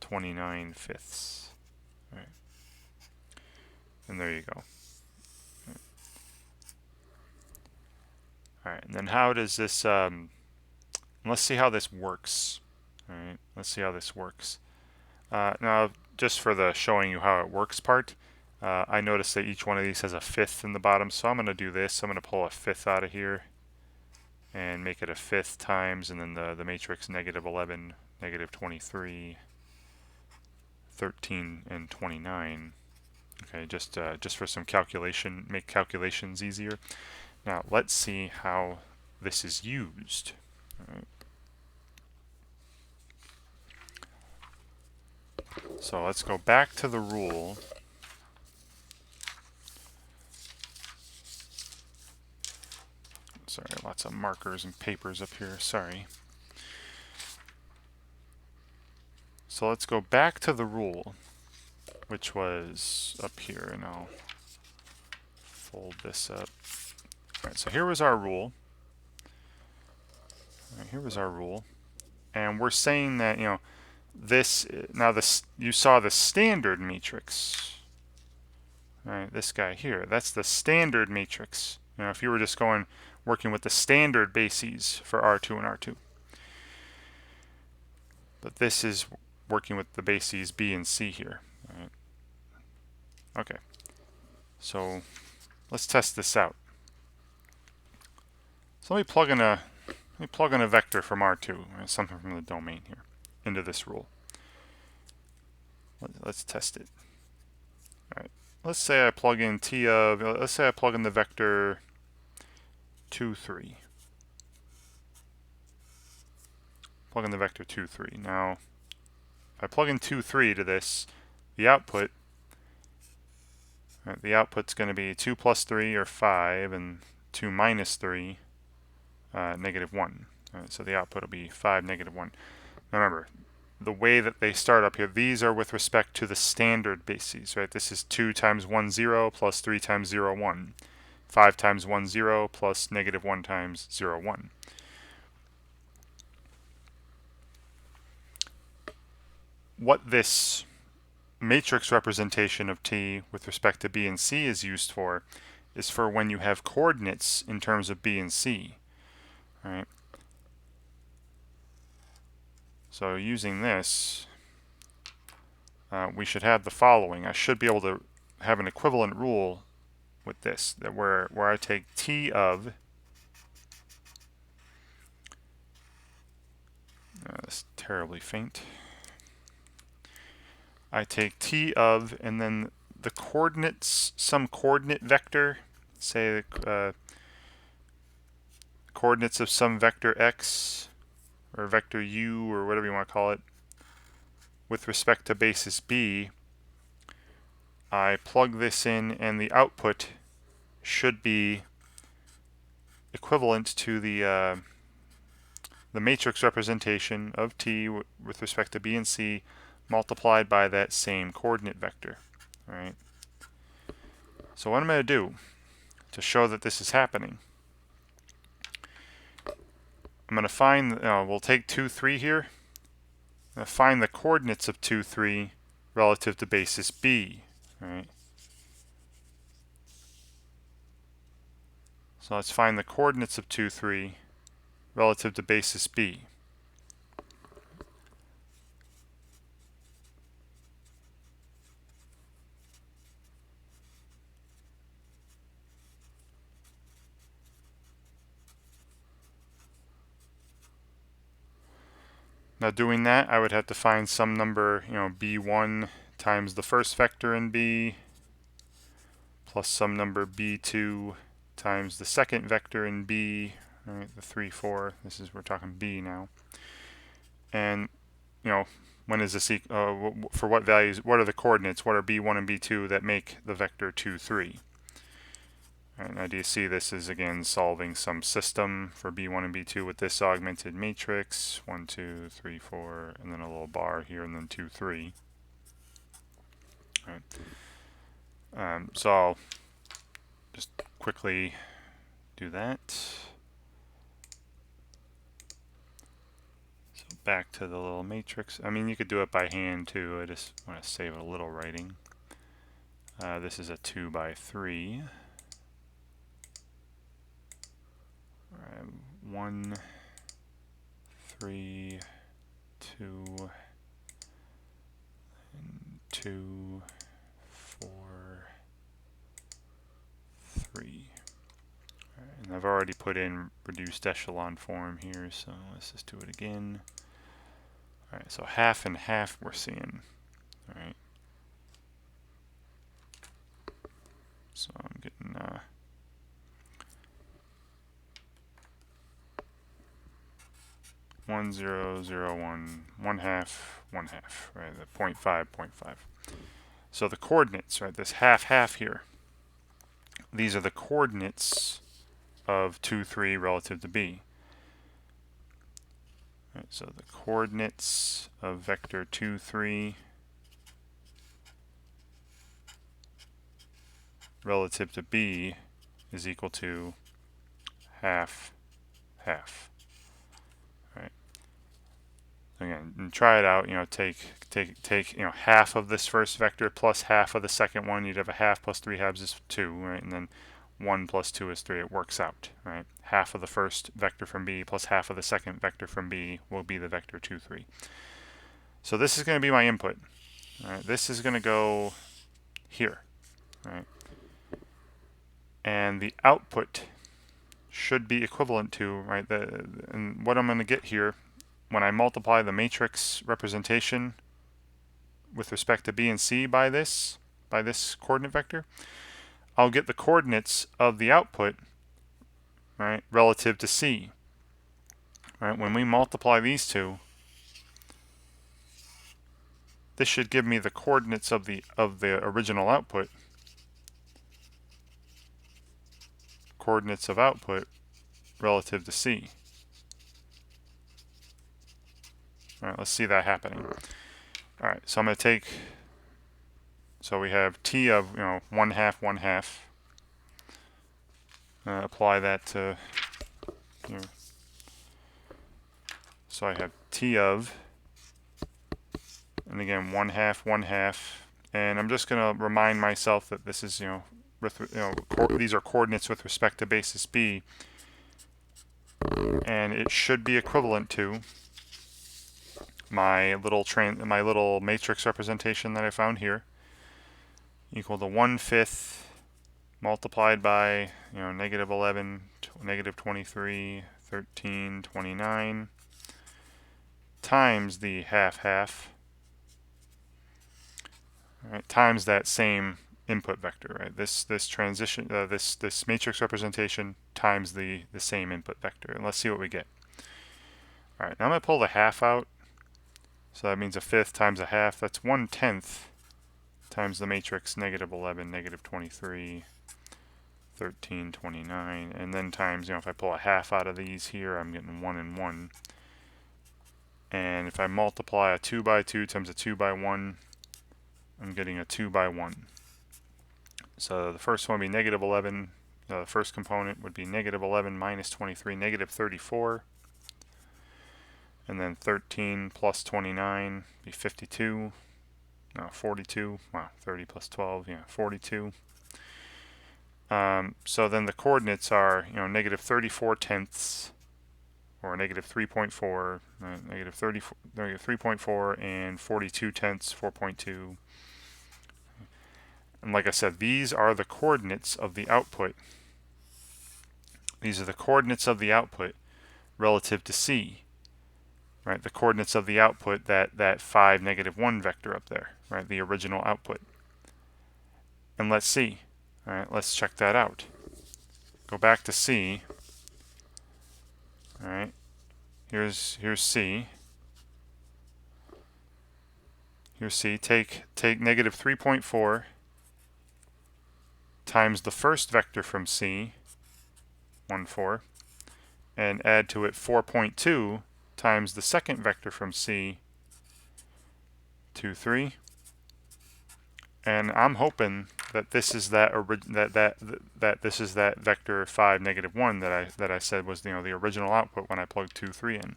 29/5. Right. And there you go. All right, and then how does this, let's see how this works. All right, let's see how this works. Now, just for the showing you how it works part, I noticed that each one of these has a fifth in the bottom, so I'm going to do this. I'm going to pull a fifth out of here and make it a fifth times, and then the matrix -11, -23, 13, and 29. Okay, just for some calculation, make calculations easier. Now let's see how this is used. All right. So let's go back to the rule. Sorry, lots of markers and papers up here, sorry. So let's go back to the rule, which was up here, and I'll fold this up. All right, so here was our rule. All right, here was our rule. And we're saying that, this, now this, you saw the standard matrix. All right, this guy here, that's the standard matrix. If you were just working with the standard bases for R2 and R2. But this is working with the bases B and C here. All right. Okay, so let's test this out. So let me plug in a vector from R2, something from the domain here, into this rule. Let's test it. All right. Let's say I plug in let's say I plug in the vector 2, 3. Plug in the vector 2, 3. Now, if I plug in 2, 3 to this, the output's going to be 2 plus 3, or 5, and 2 minus 3, -1. Right, so the output will be 5, -1. Now remember, the way that they start up here, these are with respect to the standard bases, right? This is 2 times 1, 0, plus 3 times 0, 1. 5 times 1, 0, plus -1 times 0, 1. What this matrix representation of T with respect to B and C is used for is for when you have coordinates in terms of B and C. All right. So using this, we should have the following. I should be able to have an equivalent rule with this, that where I take T of, that's terribly faint. I take T of, and then the coordinates, some coordinate vector, say coordinates of some vector x, or vector u, or whatever you want to call it, with respect to basis B, I plug this in, and the output should be equivalent to the matrix representation of t with respect to b and c multiplied by that same coordinate vector. All right. So what I'm going to do to show that this is happening, I'm going to find, we'll take 2, 3 here. I'm going to find the coordinates of 2, 3 relative to basis b. All right. So let's find the coordinates of 2, 3 relative to basis b. Now doing that, I would have to find some number, b1 times the first vector in b plus some number b2 times the second vector in b, right, the 3, 4, we're talking b now. And, when is this, for what values, what are the coordinates, what are b1 and b2 that make the vector 2, 3? And now do you see this is again solving some system for b1 and b2 with this augmented matrix, 1, 2, 3, 4, and then a little bar here, and then 2, 3. All right. So I'll just quickly do that. So back to the little matrix. I mean, you could do it by hand too. I just want to save a little writing. This is a 2 by 3. 1, 3, 2, and 2, 4, 3. And I've already put in reduced echelon form here, so let's just do it again. Alright, so half and half we're seeing. Alright. So I'm getting 1, 0, 0, 1, 1 half, 1 half, right? The 0.5, 0.5. So the coordinates, right? This half, half here. These are the coordinates of 2, 3 relative to b. Right, so the coordinates of vector 2, 3 relative to b is equal to half, half. Right. Again, and try it out. Take half of this first vector plus half of the second one. You'd have a half plus 3 halves is 2, right? And then 1 plus 2 is 3. It works out, right? Half of the first vector from b plus half of the second vector from b will be the vector 2, 3. So this is going to be my input. All right, this is going to go here, right? And the output should be equivalent to, right? And what I'm going to get here, when I multiply the matrix representation with respect to b and c by this coordinate vector, I'll get the coordinates of the output, right, relative to c. Right? When we multiply these two, this should give me the coordinates of the original output. Coordinates of output relative to c. All right, let's see that happening. All right, so I'm going to take, so we have t of 1 half, 1 half. Apply that to here. So I have t of, and again 1 half, 1 half, and I'm just going to remind myself that this is these are coordinates with respect to basis b, and it should be equivalent to my little matrix representation that I found here, equal to 1/5 multiplied by negative 11, negative 23, 13, 29 times the half half, right, times that same input vector, right? This transition, this matrix representation times the same input vector, and let's see what we get. All right, now I'm going to pull the half out. So that means 1/5 times 1/2. That's 1/10 times the matrix negative 11, negative 23, 13, 29, and then times, if I pull a half out of these here, I'm getting 1 and 1. And if I multiply a 2 by 2 times a 2 by 1, I'm getting a 2 by 1. So the first one would be negative 11. The first component would be negative 11 minus 23, negative 34. And then 13 plus 29 be 52. No, 42. Wow, 30 plus 12, 42. So then the coordinates are, negative 34 tenths, or negative 3.4, negative 3.4, and 42 tenths, 4.2. And like I said, these are the coordinates of the output. These are the coordinates of the output relative to C, right? The coordinates of the output, that 5, negative 1 vector up there, right? The original output. And let's see. All right, let's check that out. Go back to C. All right, here's C. Here's C. Take negative 3.4 times the first vector from C, 1, 4, and add to it 4.2 times the second vector from C, 2, 3. And I'm hoping that this is that this is that vector 5, negative 1 that I said was the original output when I plugged 2, 3 in.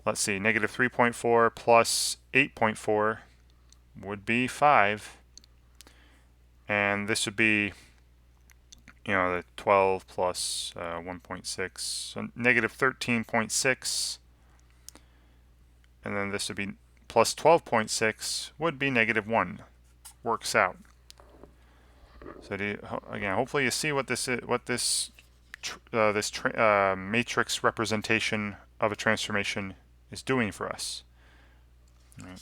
Let's see, negative 3.4 plus 8.4 would be 5, and this would be the 12 plus 1.6, so negative 13.6, and then this would be plus 12.6 would be negative 1. Works out. So again, hopefully you see what this is, what this matrix representation of a transformation is doing for us. Right.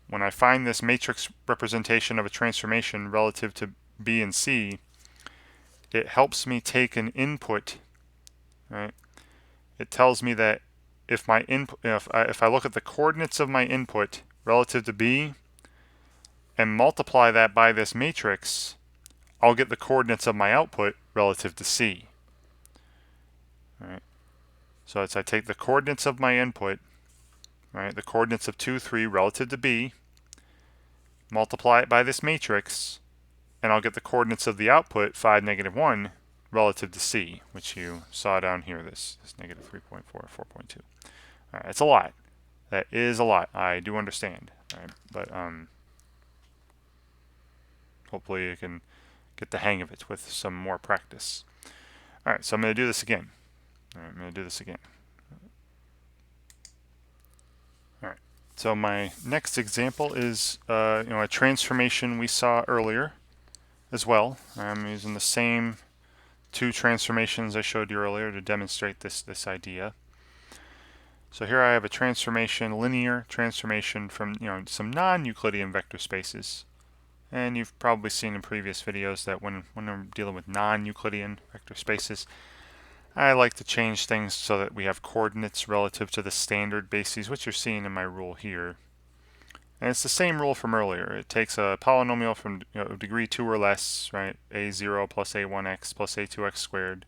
When I find this matrix representation of a transformation relative to B and C, it helps me take an input. Right. It tells me that if my input, if I look at the coordinates of my input relative to B and multiply that by this matrix, I'll get the coordinates of my output relative to C. Right. So I take the coordinates of my input, right, the coordinates of 2, 3 relative to B, multiply it by this matrix, and I'll get the coordinates of the output, 5, negative 1, relative to C, which you saw down here, this negative 3.4, 4.2. All right, it's a lot. That is a lot. I do understand. All right, but hopefully you can get the hang of it with some more practice. All right, so I'm going to do this again. All right, I'm going to do this again. All right, so my next example is a transformation we saw earlier as well. I'm using the same two transformations I showed you earlier to demonstrate this idea. So here I have a transformation, linear transformation from some non-Euclidean vector spaces. And you've probably seen in previous videos that when I'm dealing with non-Euclidean vector spaces, I like to change things so that we have coordinates relative to the standard bases, which you're seeing in my rule here. And it's the same rule from earlier. It takes a polynomial from degree 2 or less, right? a0 plus a1x plus a2x squared.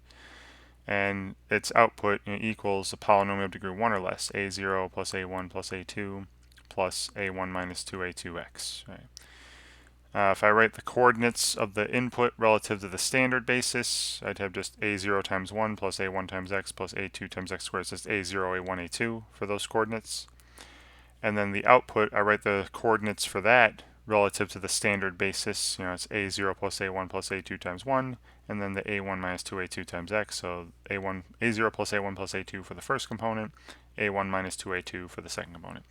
And its output equals a polynomial of degree 1 or less, a0 plus a1 plus a2 plus a1 minus 2a2x. Right? If I write the coordinates of the input relative to the standard basis, I'd have just a0 times 1 plus a1 times x plus a2 times x squared. So it's a0, a1, a2 for those coordinates. And then the output, I write the coordinates for that relative to the standard basis. It's a0 plus a1 plus a2 times 1, and then the a1 minus 2a2 times x. So a0 plus a1 plus a2 for the first component, a1 minus 2a2 for the second component.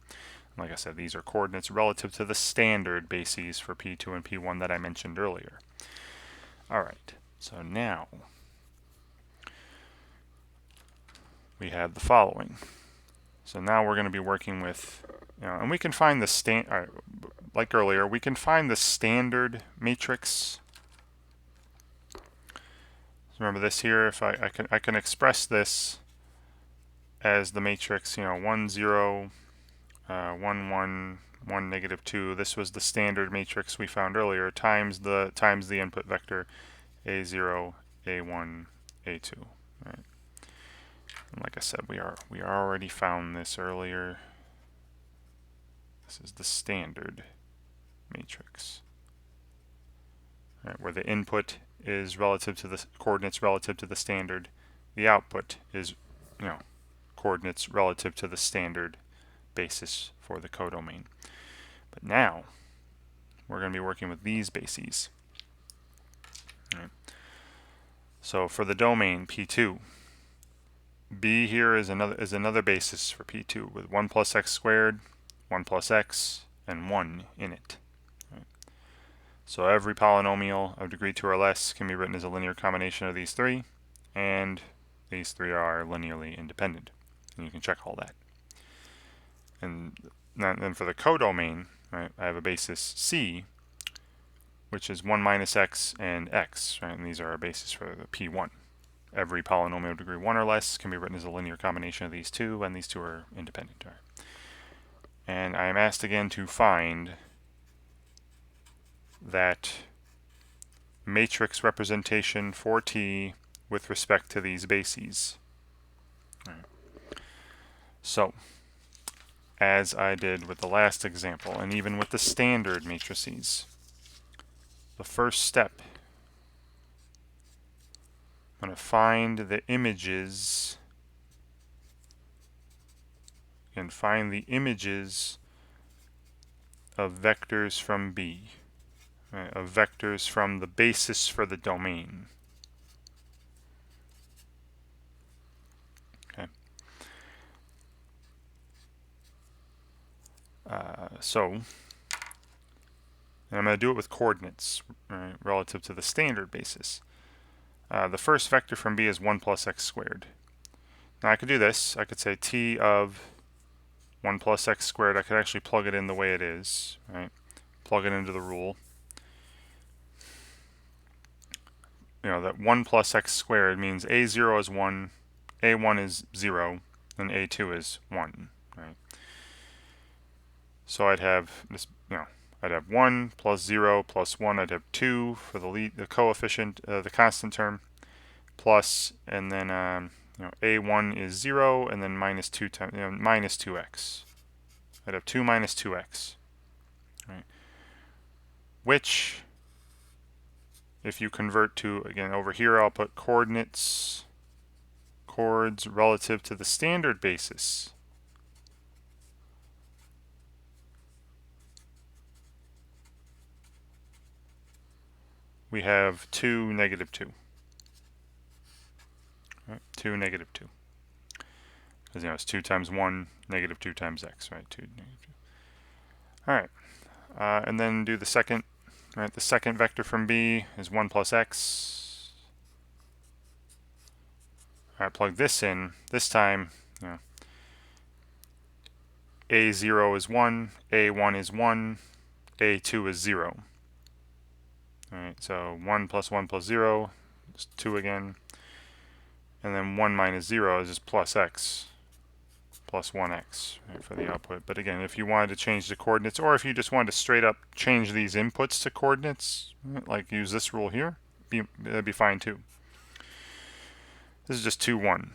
Like I said, these are coordinates relative to the standard bases for P2 and P1 that I mentioned earlier. All right, so now we have the following. So now we're going to be working with, and we can find the like earlier, we can find the standard matrix. So remember this here, if I can express this as the matrix, 1, 0, 1, 1, 1, negative 2. This was the standard matrix we found earlier, times the input vector A0, A1, A2. Right. And like I said, we already found this earlier. This is the standard matrix, right, where the input is relative to the coordinates relative to the standard. The output is, coordinates relative to the standard basis for the codomain. But now we're going to be working with these bases. Right. So for the domain P2, B here is another basis for P2 with 1 plus x squared, 1 plus x, and 1 in it. Right. So every polynomial of degree 2 or less can be written as a linear combination of these three, and these three are linearly independent. And you can check all that. And then for the codomain, right, I have a basis C, which is 1 minus x and x, right? And these are our basis for the P1. Every polynomial of degree 1 or less can be written as a linear combination of these two, and these two are independent. Right? And I am asked again to find that matrix representation for T with respect to these bases. Right. So, as I did with the last example, and even with the standard matrices, the first step, I'm going to find the images and find the images of vectors from B, right, of vectors from the basis for the domain. Okay. And I'm going to do it with coordinates, right, relative to the standard basis. The first vector from B is 1 plus x squared. Now I could do this. I could say T of 1 plus x squared. I could actually plug it in the way it is, right? Plug it into the rule. That 1 plus x squared means A0 is 1, A1 is 0, and A2 is 1, right? So I'd have this, I'd have 1 plus 0 plus 1. I'd have 2 for the coefficient, the constant term, plus, and then A1 is 0, and then minus 2 times minus 2x. I'd have 2 minus 2x, right? Which, if you convert to, again, over here, I'll put coords relative to the standard basis. We have 2, negative 2. Right? 2, negative 2. Because it's 2 times 1, negative 2 times x, right? 2, negative 2. All right. And then do the second. Right, the second vector from B is 1 plus x. All right, plug this in. This time, A0 is 1, A1 is 1, A2 is 0. All right, so 1 plus 0 is 2 again. And then 1 minus 0 is just plus x, plus 1x, right, for the output. But again, if you wanted to change the coordinates, or if you just wanted to straight up change these inputs to coordinates, right, like use this rule here, that'd be fine too. This is just 2, 1.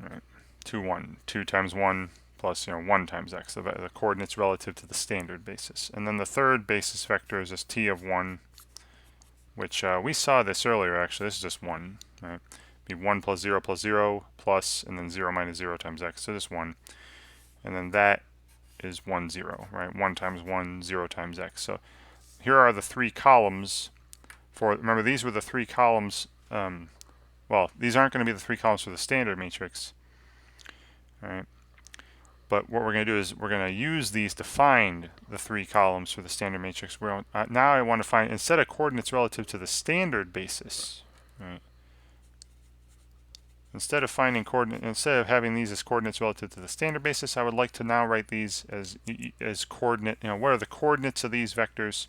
Right. 2, 1. 2 times 1 plus 1 times x, the coordinates relative to the standard basis. And then the third basis vector is this T of 1, which we saw this earlier actually. This is just 1. Right? Be 1 plus 0 plus, and then 0 minus 0 times x, so just 1. And then that is 1, 0, right? 1 times 1, 0 times x. So here are the three columns for, remember these were the three columns, well, these aren't going to be the three columns for the standard matrix, right? But what we're going to do is we're going to use these to find the three columns for the standard matrix. Now I want to find, instead of coordinates relative to the standard basis, right? Instead of having these as coordinates relative to the standard basis, I would like to now write these as coordinate. What are the coordinates of these vectors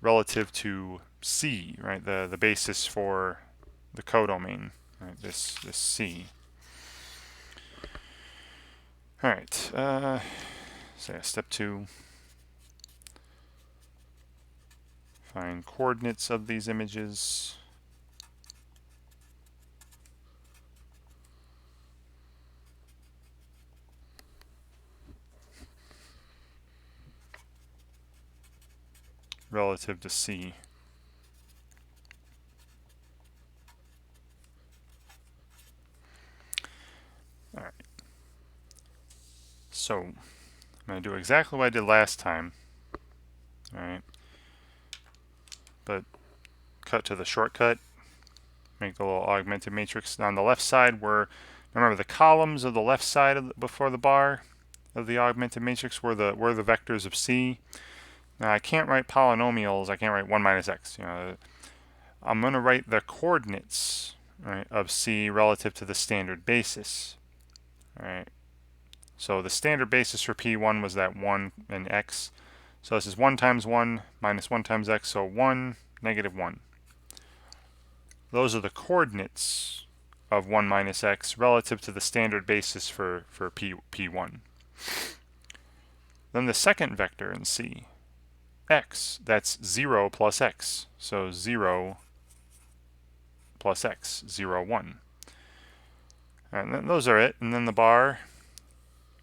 relative to C, right? The basis for the codomain, right? This C. All right, so yeah, step 2. Find coordinates of these images. Relative to C. All right. So I'm going to do exactly what I did last time. All right. But cut to the shortcut. Make the little augmented matrix. On the left side were, remember the columns of the left side of before the bar of the augmented matrix were the vectors of C. Now I can't write polynomials. I can't write 1 minus x. I'm going to write the coordinates, right, of C relative to the standard basis. All right. So the standard basis for P1 was that 1 and x. So this is 1 times 1 minus 1 times x, so 1, negative 1. Those are the coordinates of 1 minus x relative to the standard basis for P1. Then the second vector in C, x, that's 0 plus x. So 0 plus x, 0, 1. And then those are it. And then the bar.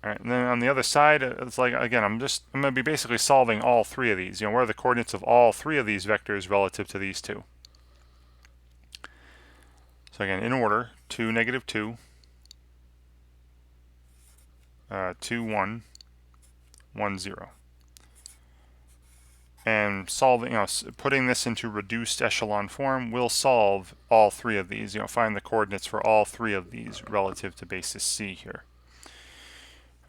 All right, and then on the other side, it's like, again, I'm going to be basically solving all 3 of these. What are the coordinates of all 3 of these vectors relative to these 2? So again, in order, 2, negative 2, 2, 1, 1, 0. And solving, putting this into reduced echelon form will solve all 3 of these. Find the coordinates for all 3 of these relative to basis C here.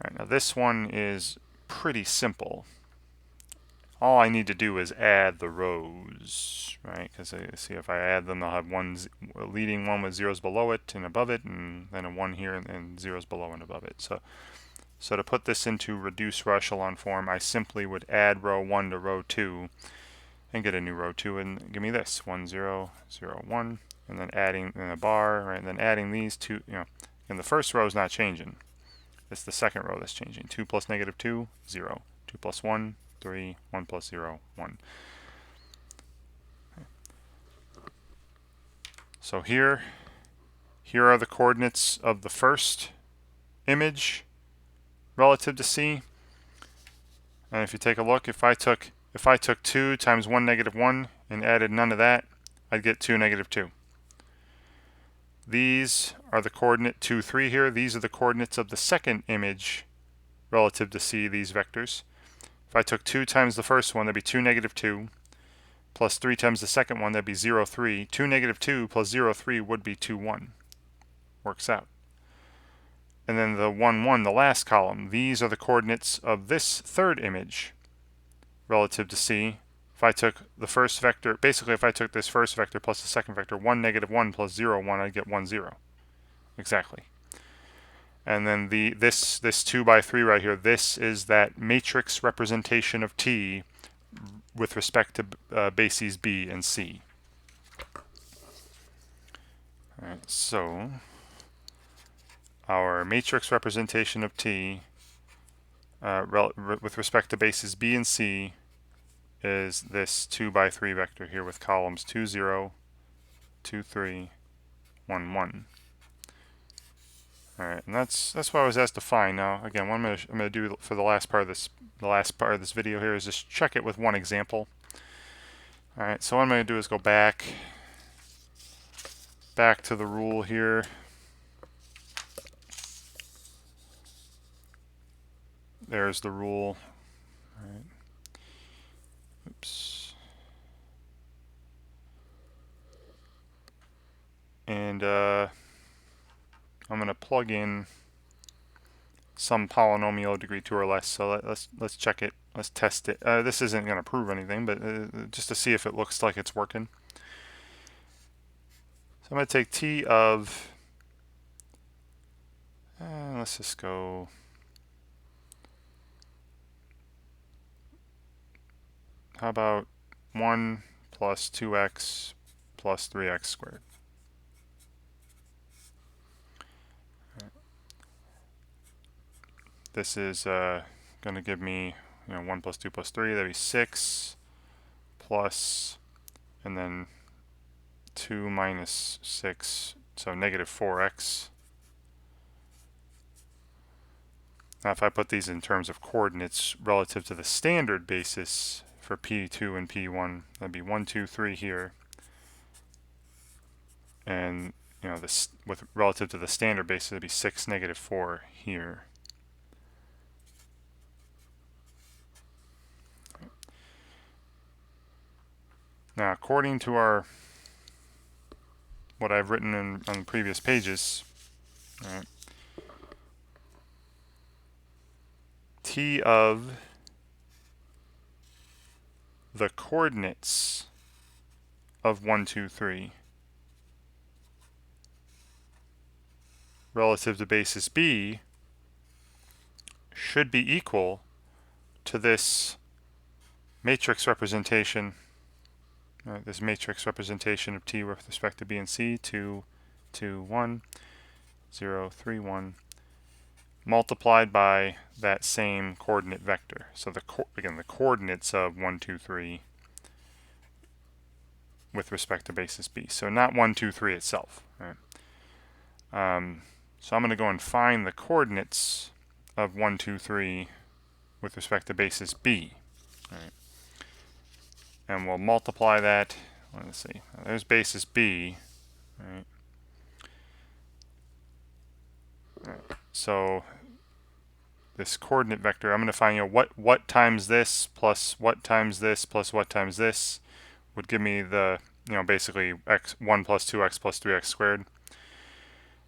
All right, now this one is pretty simple. All I need to do is add the rows, right? Because see, if I add them, I'll have one leading one with zeros below it and above it, and then a 1 here and zeros below and above it. So to put this into reduced echelon form, I simply would add row 1 to row 2 and get a new row 2 and give me this 1, 0, 0, 1, and then adding in a bar, right? And then adding these two, and the first row is not changing. It's the second row that's changing. 2 plus negative 2, 0. 2 plus 1, 3, 1 plus 0, 1. So here are the coordinates of the first image relative to C. And if you take a look, if I took 2 times 1, negative 1 and added none of that, I'd get 2, negative 2. These are the coordinate 2, 3 here. These are the coordinates of the second image relative to C, these vectors. If I took 2 times the first one, that'd be 2, negative 2, plus 3 times the second one, that'd be 0, 3. 2, negative 2 plus 0, 3 would be 2, 1. Works out. And then the 1, 1, the last column, these are the coordinates of this third image relative to C. If I took the first vector, basically if I took this first vector plus the second vector, 1, negative 1 plus 0, 1, I'd get 1, 0. Exactly. And then this 2 by 3 right here, this is that matrix representation of T with respect to bases B and C. All right, so our matrix representation of T with respect to bases B and C is this 2 by 3 vector here with columns 2, 0, 2, 3, 1, 1. All right, and that's what I was asked to find. Now, again, what I'm going to do for the last part of this video here is just check it with one example. All right, so what I'm going to do is go back to the rule here. There's the rule. All right. Oops. And I'm going to plug in some polynomial degree 2 or less. So let's check it. Let's test it. This isn't going to prove anything, but just to see if it looks like it's working. So I'm going to take T of, let's just go, how about 1 plus 2x plus 3x squared. this is going to give me 1 plus 2 plus 3, that'd be 6 plus, and then 2 minus 6, so negative 4x. Now if I put these in terms of coordinates relative to the standard basis for P2 and P1, that'd be 1, 2, 3 here. And this with relative to the standard basis, it'd be 6, negative 4 here. Now according to what I've written on previous pages, right, T of the coordinates of 1, 2, 3 relative to basis B should be equal to this matrix representation, this matrix representation of T with respect to B and C, 2, 2, 1, 0, 3, 1, multiplied by that same coordinate vector. So again, the coordinates of 1, 2, 3 with respect to basis B. So not 1, 2, 3 itself. Right? So I'm going to go and find the coordinates of 1, 2, 3 with respect to basis B. Right? And we'll multiply that. Let's see. There's basis B. Right? Right. So this coordinate vector, I'm going to find what times this plus what times this plus what times this would give me the basically x 1 plus 2x plus 3x squared.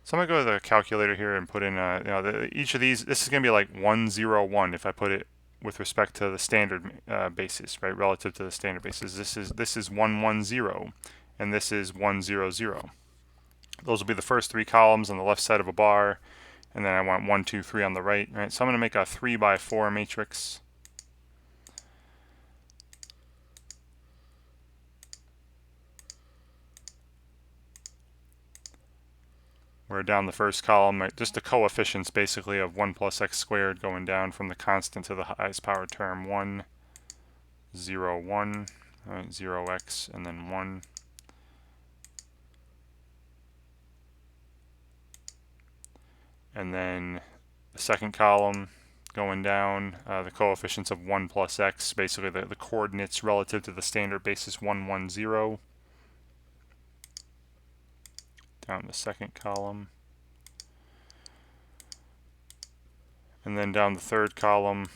So I'm going to go to the calculator here and put in each of these. This is going to be like 1, 0, 1 if I put it with respect to the standard basis, right? Relative to the standard basis. This is 1, 1, 0, and this is 1, 0, 0. Those will be the first 3 columns on the left side of a bar, and then I want 1, 2, 3 on the right. Right? So I'm going to make a 3 by 4 matrix. Where down the first column, just the coefficients basically of 1 plus x squared going down from the constant to the highest power term, 1, 0, 1, right, 0x, and then 1. And then the second column going down, the coefficients of 1 plus x, basically the coordinates relative to the standard basis 1, 1, 0. Down the second column. And then down the third column,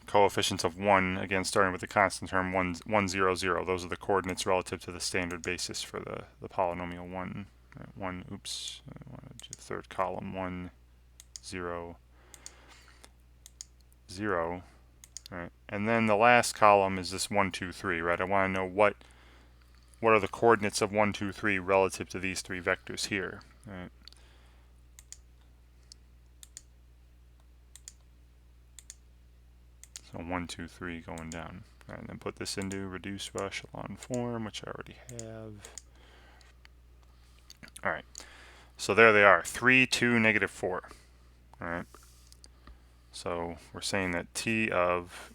coefficients of 1, again starting with the constant term 1, 1, 0, 0. Those are the coordinates relative to the standard basis for the polynomial 1. Oops, I wanted to do the third column, 1, 0, 0. Right. And then the last column is this 1, 2, 3, right? I want to know what are the coordinates of 1, 2, 3 relative to these 3 vectors here, right? So 1, 2, 3 going down. All right, and then put this into reduced echelon form, which I already have. All right, so there they are, 3, 2, negative 4. All right. So we're saying that T of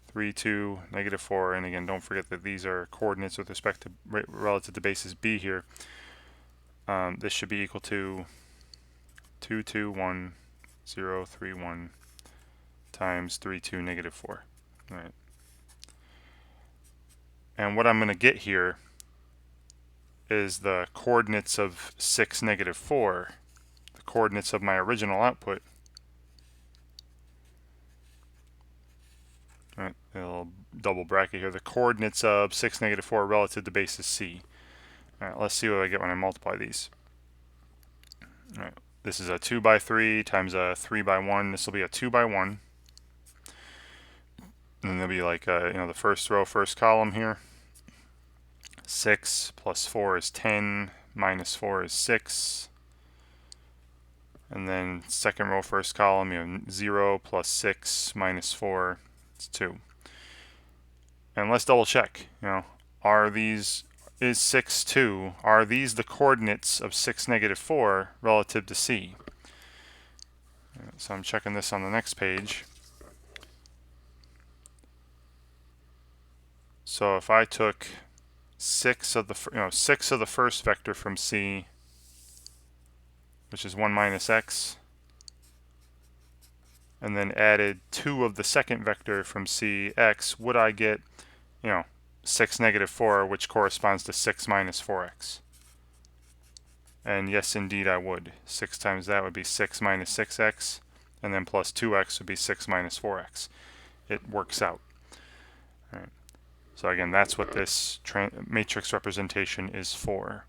3, 2, negative 4, and again, don't forget that these are coordinates with respect to relative to basis B here. This should be equal to 2, 2, 1, 0, 3, 1 times 3, 2, negative 4. All right. And what I'm going to get here is the coordinates of 6, negative 4, the coordinates of my original output. All right, a little double bracket here. The coordinates of 6, negative 4 relative to basis C. All right, let's see what I get when I multiply these. All right, this is a 2 by 3 times a 3 by 1. This will be a 2 by 1. And then there'll be like the first row, first column here. 6 plus 4 is 10, minus 4 is 6. And then second row, first column, you have 0 plus 6 minus 4, it's 2. And let's double check, are these is 6, 2. Are these the coordinates of 6, negative 4 relative to C? So I'm checking this on the next page. So if I took 6 of the first vector from C, which is 1 minus x, and then added 2 of the second vector from C, x, would I get, 6, negative 4, which corresponds to 6 minus 4x? And yes, indeed, I would. 6 times that would be 6 minus 6x, and then plus 2x would be 6 minus 4x. It works out. All right. So again, that's what this matrix representation is for.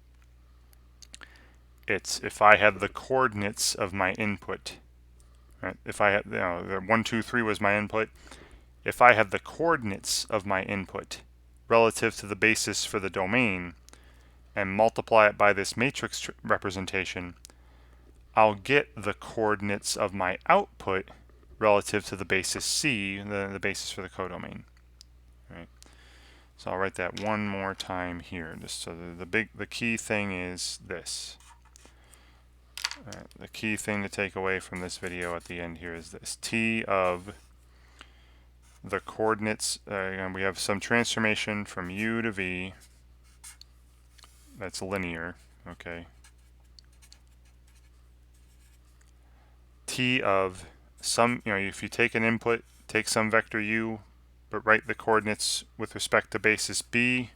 It's if I had the coordinates of my input. Right? If I had, the 1, 2, 3 was my input. If I have the coordinates of my input relative to the basis for the domain and multiply it by this matrix representation, I'll get the coordinates of my output relative to the basis C, the basis for the codomain. Right? So I'll write that one more time here. Just so the key thing is this. The key thing to take away from this video at the end here is this: T of the coordinates, and we have some transformation from U to V that's linear, okay. T of some, if you take an input, take some vector U, but write the coordinates with respect to basis B,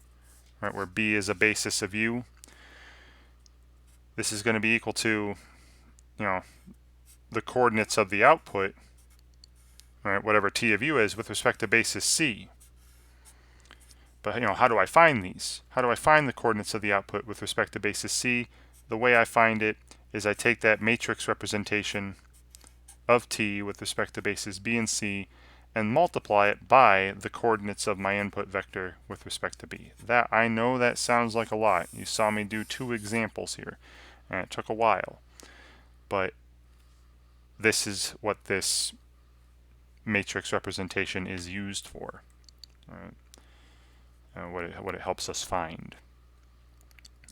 right, where B is a basis of U. This is going to be equal to, the coordinates of the output, right, whatever T of U is, with respect to basis C. But how do I find these? How do I find the coordinates of the output with respect to basis C? The way I find it is I take that matrix representation of T with respect to bases B and C and multiply it by the coordinates of my input vector with respect to B. That, I know that sounds like a lot. You saw me do 2 examples here, and it took a while. But this is what this matrix representation is used for. Right? What it helps us find.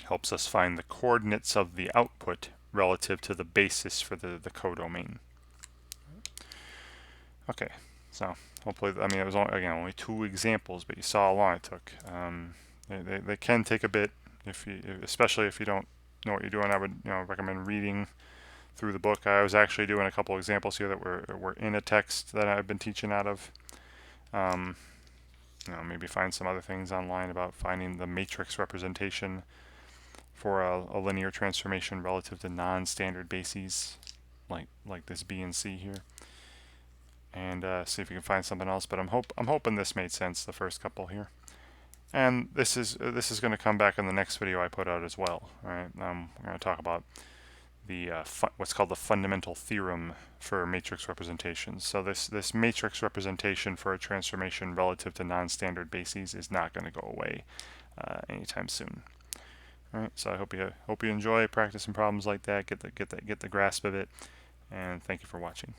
Helps us find the coordinates of the output relative to the basis for the codomain. Okay, so hopefully, it was only 2 examples, but you saw how long it took. They can take a bit, especially if you don't know what you're doing. I would recommend reading through the book. I was actually doing a couple examples here that were in a text that I've been teaching out of. Maybe find some other things online about finding the matrix representation for a linear transformation relative to non-standard bases, like this B and C here, and see if you can find something else. But I'm hoping this made sense, the first couple here. And this is going to come back in the next video I put out as well. All right, we're going to talk about the what's called the fundamental theorem for matrix representations. So this matrix representation for a transformation relative to non-standard bases is not going to go away anytime soon. All right, so I hope you enjoy practicing problems like that, get the grasp of it, and thank you for watching.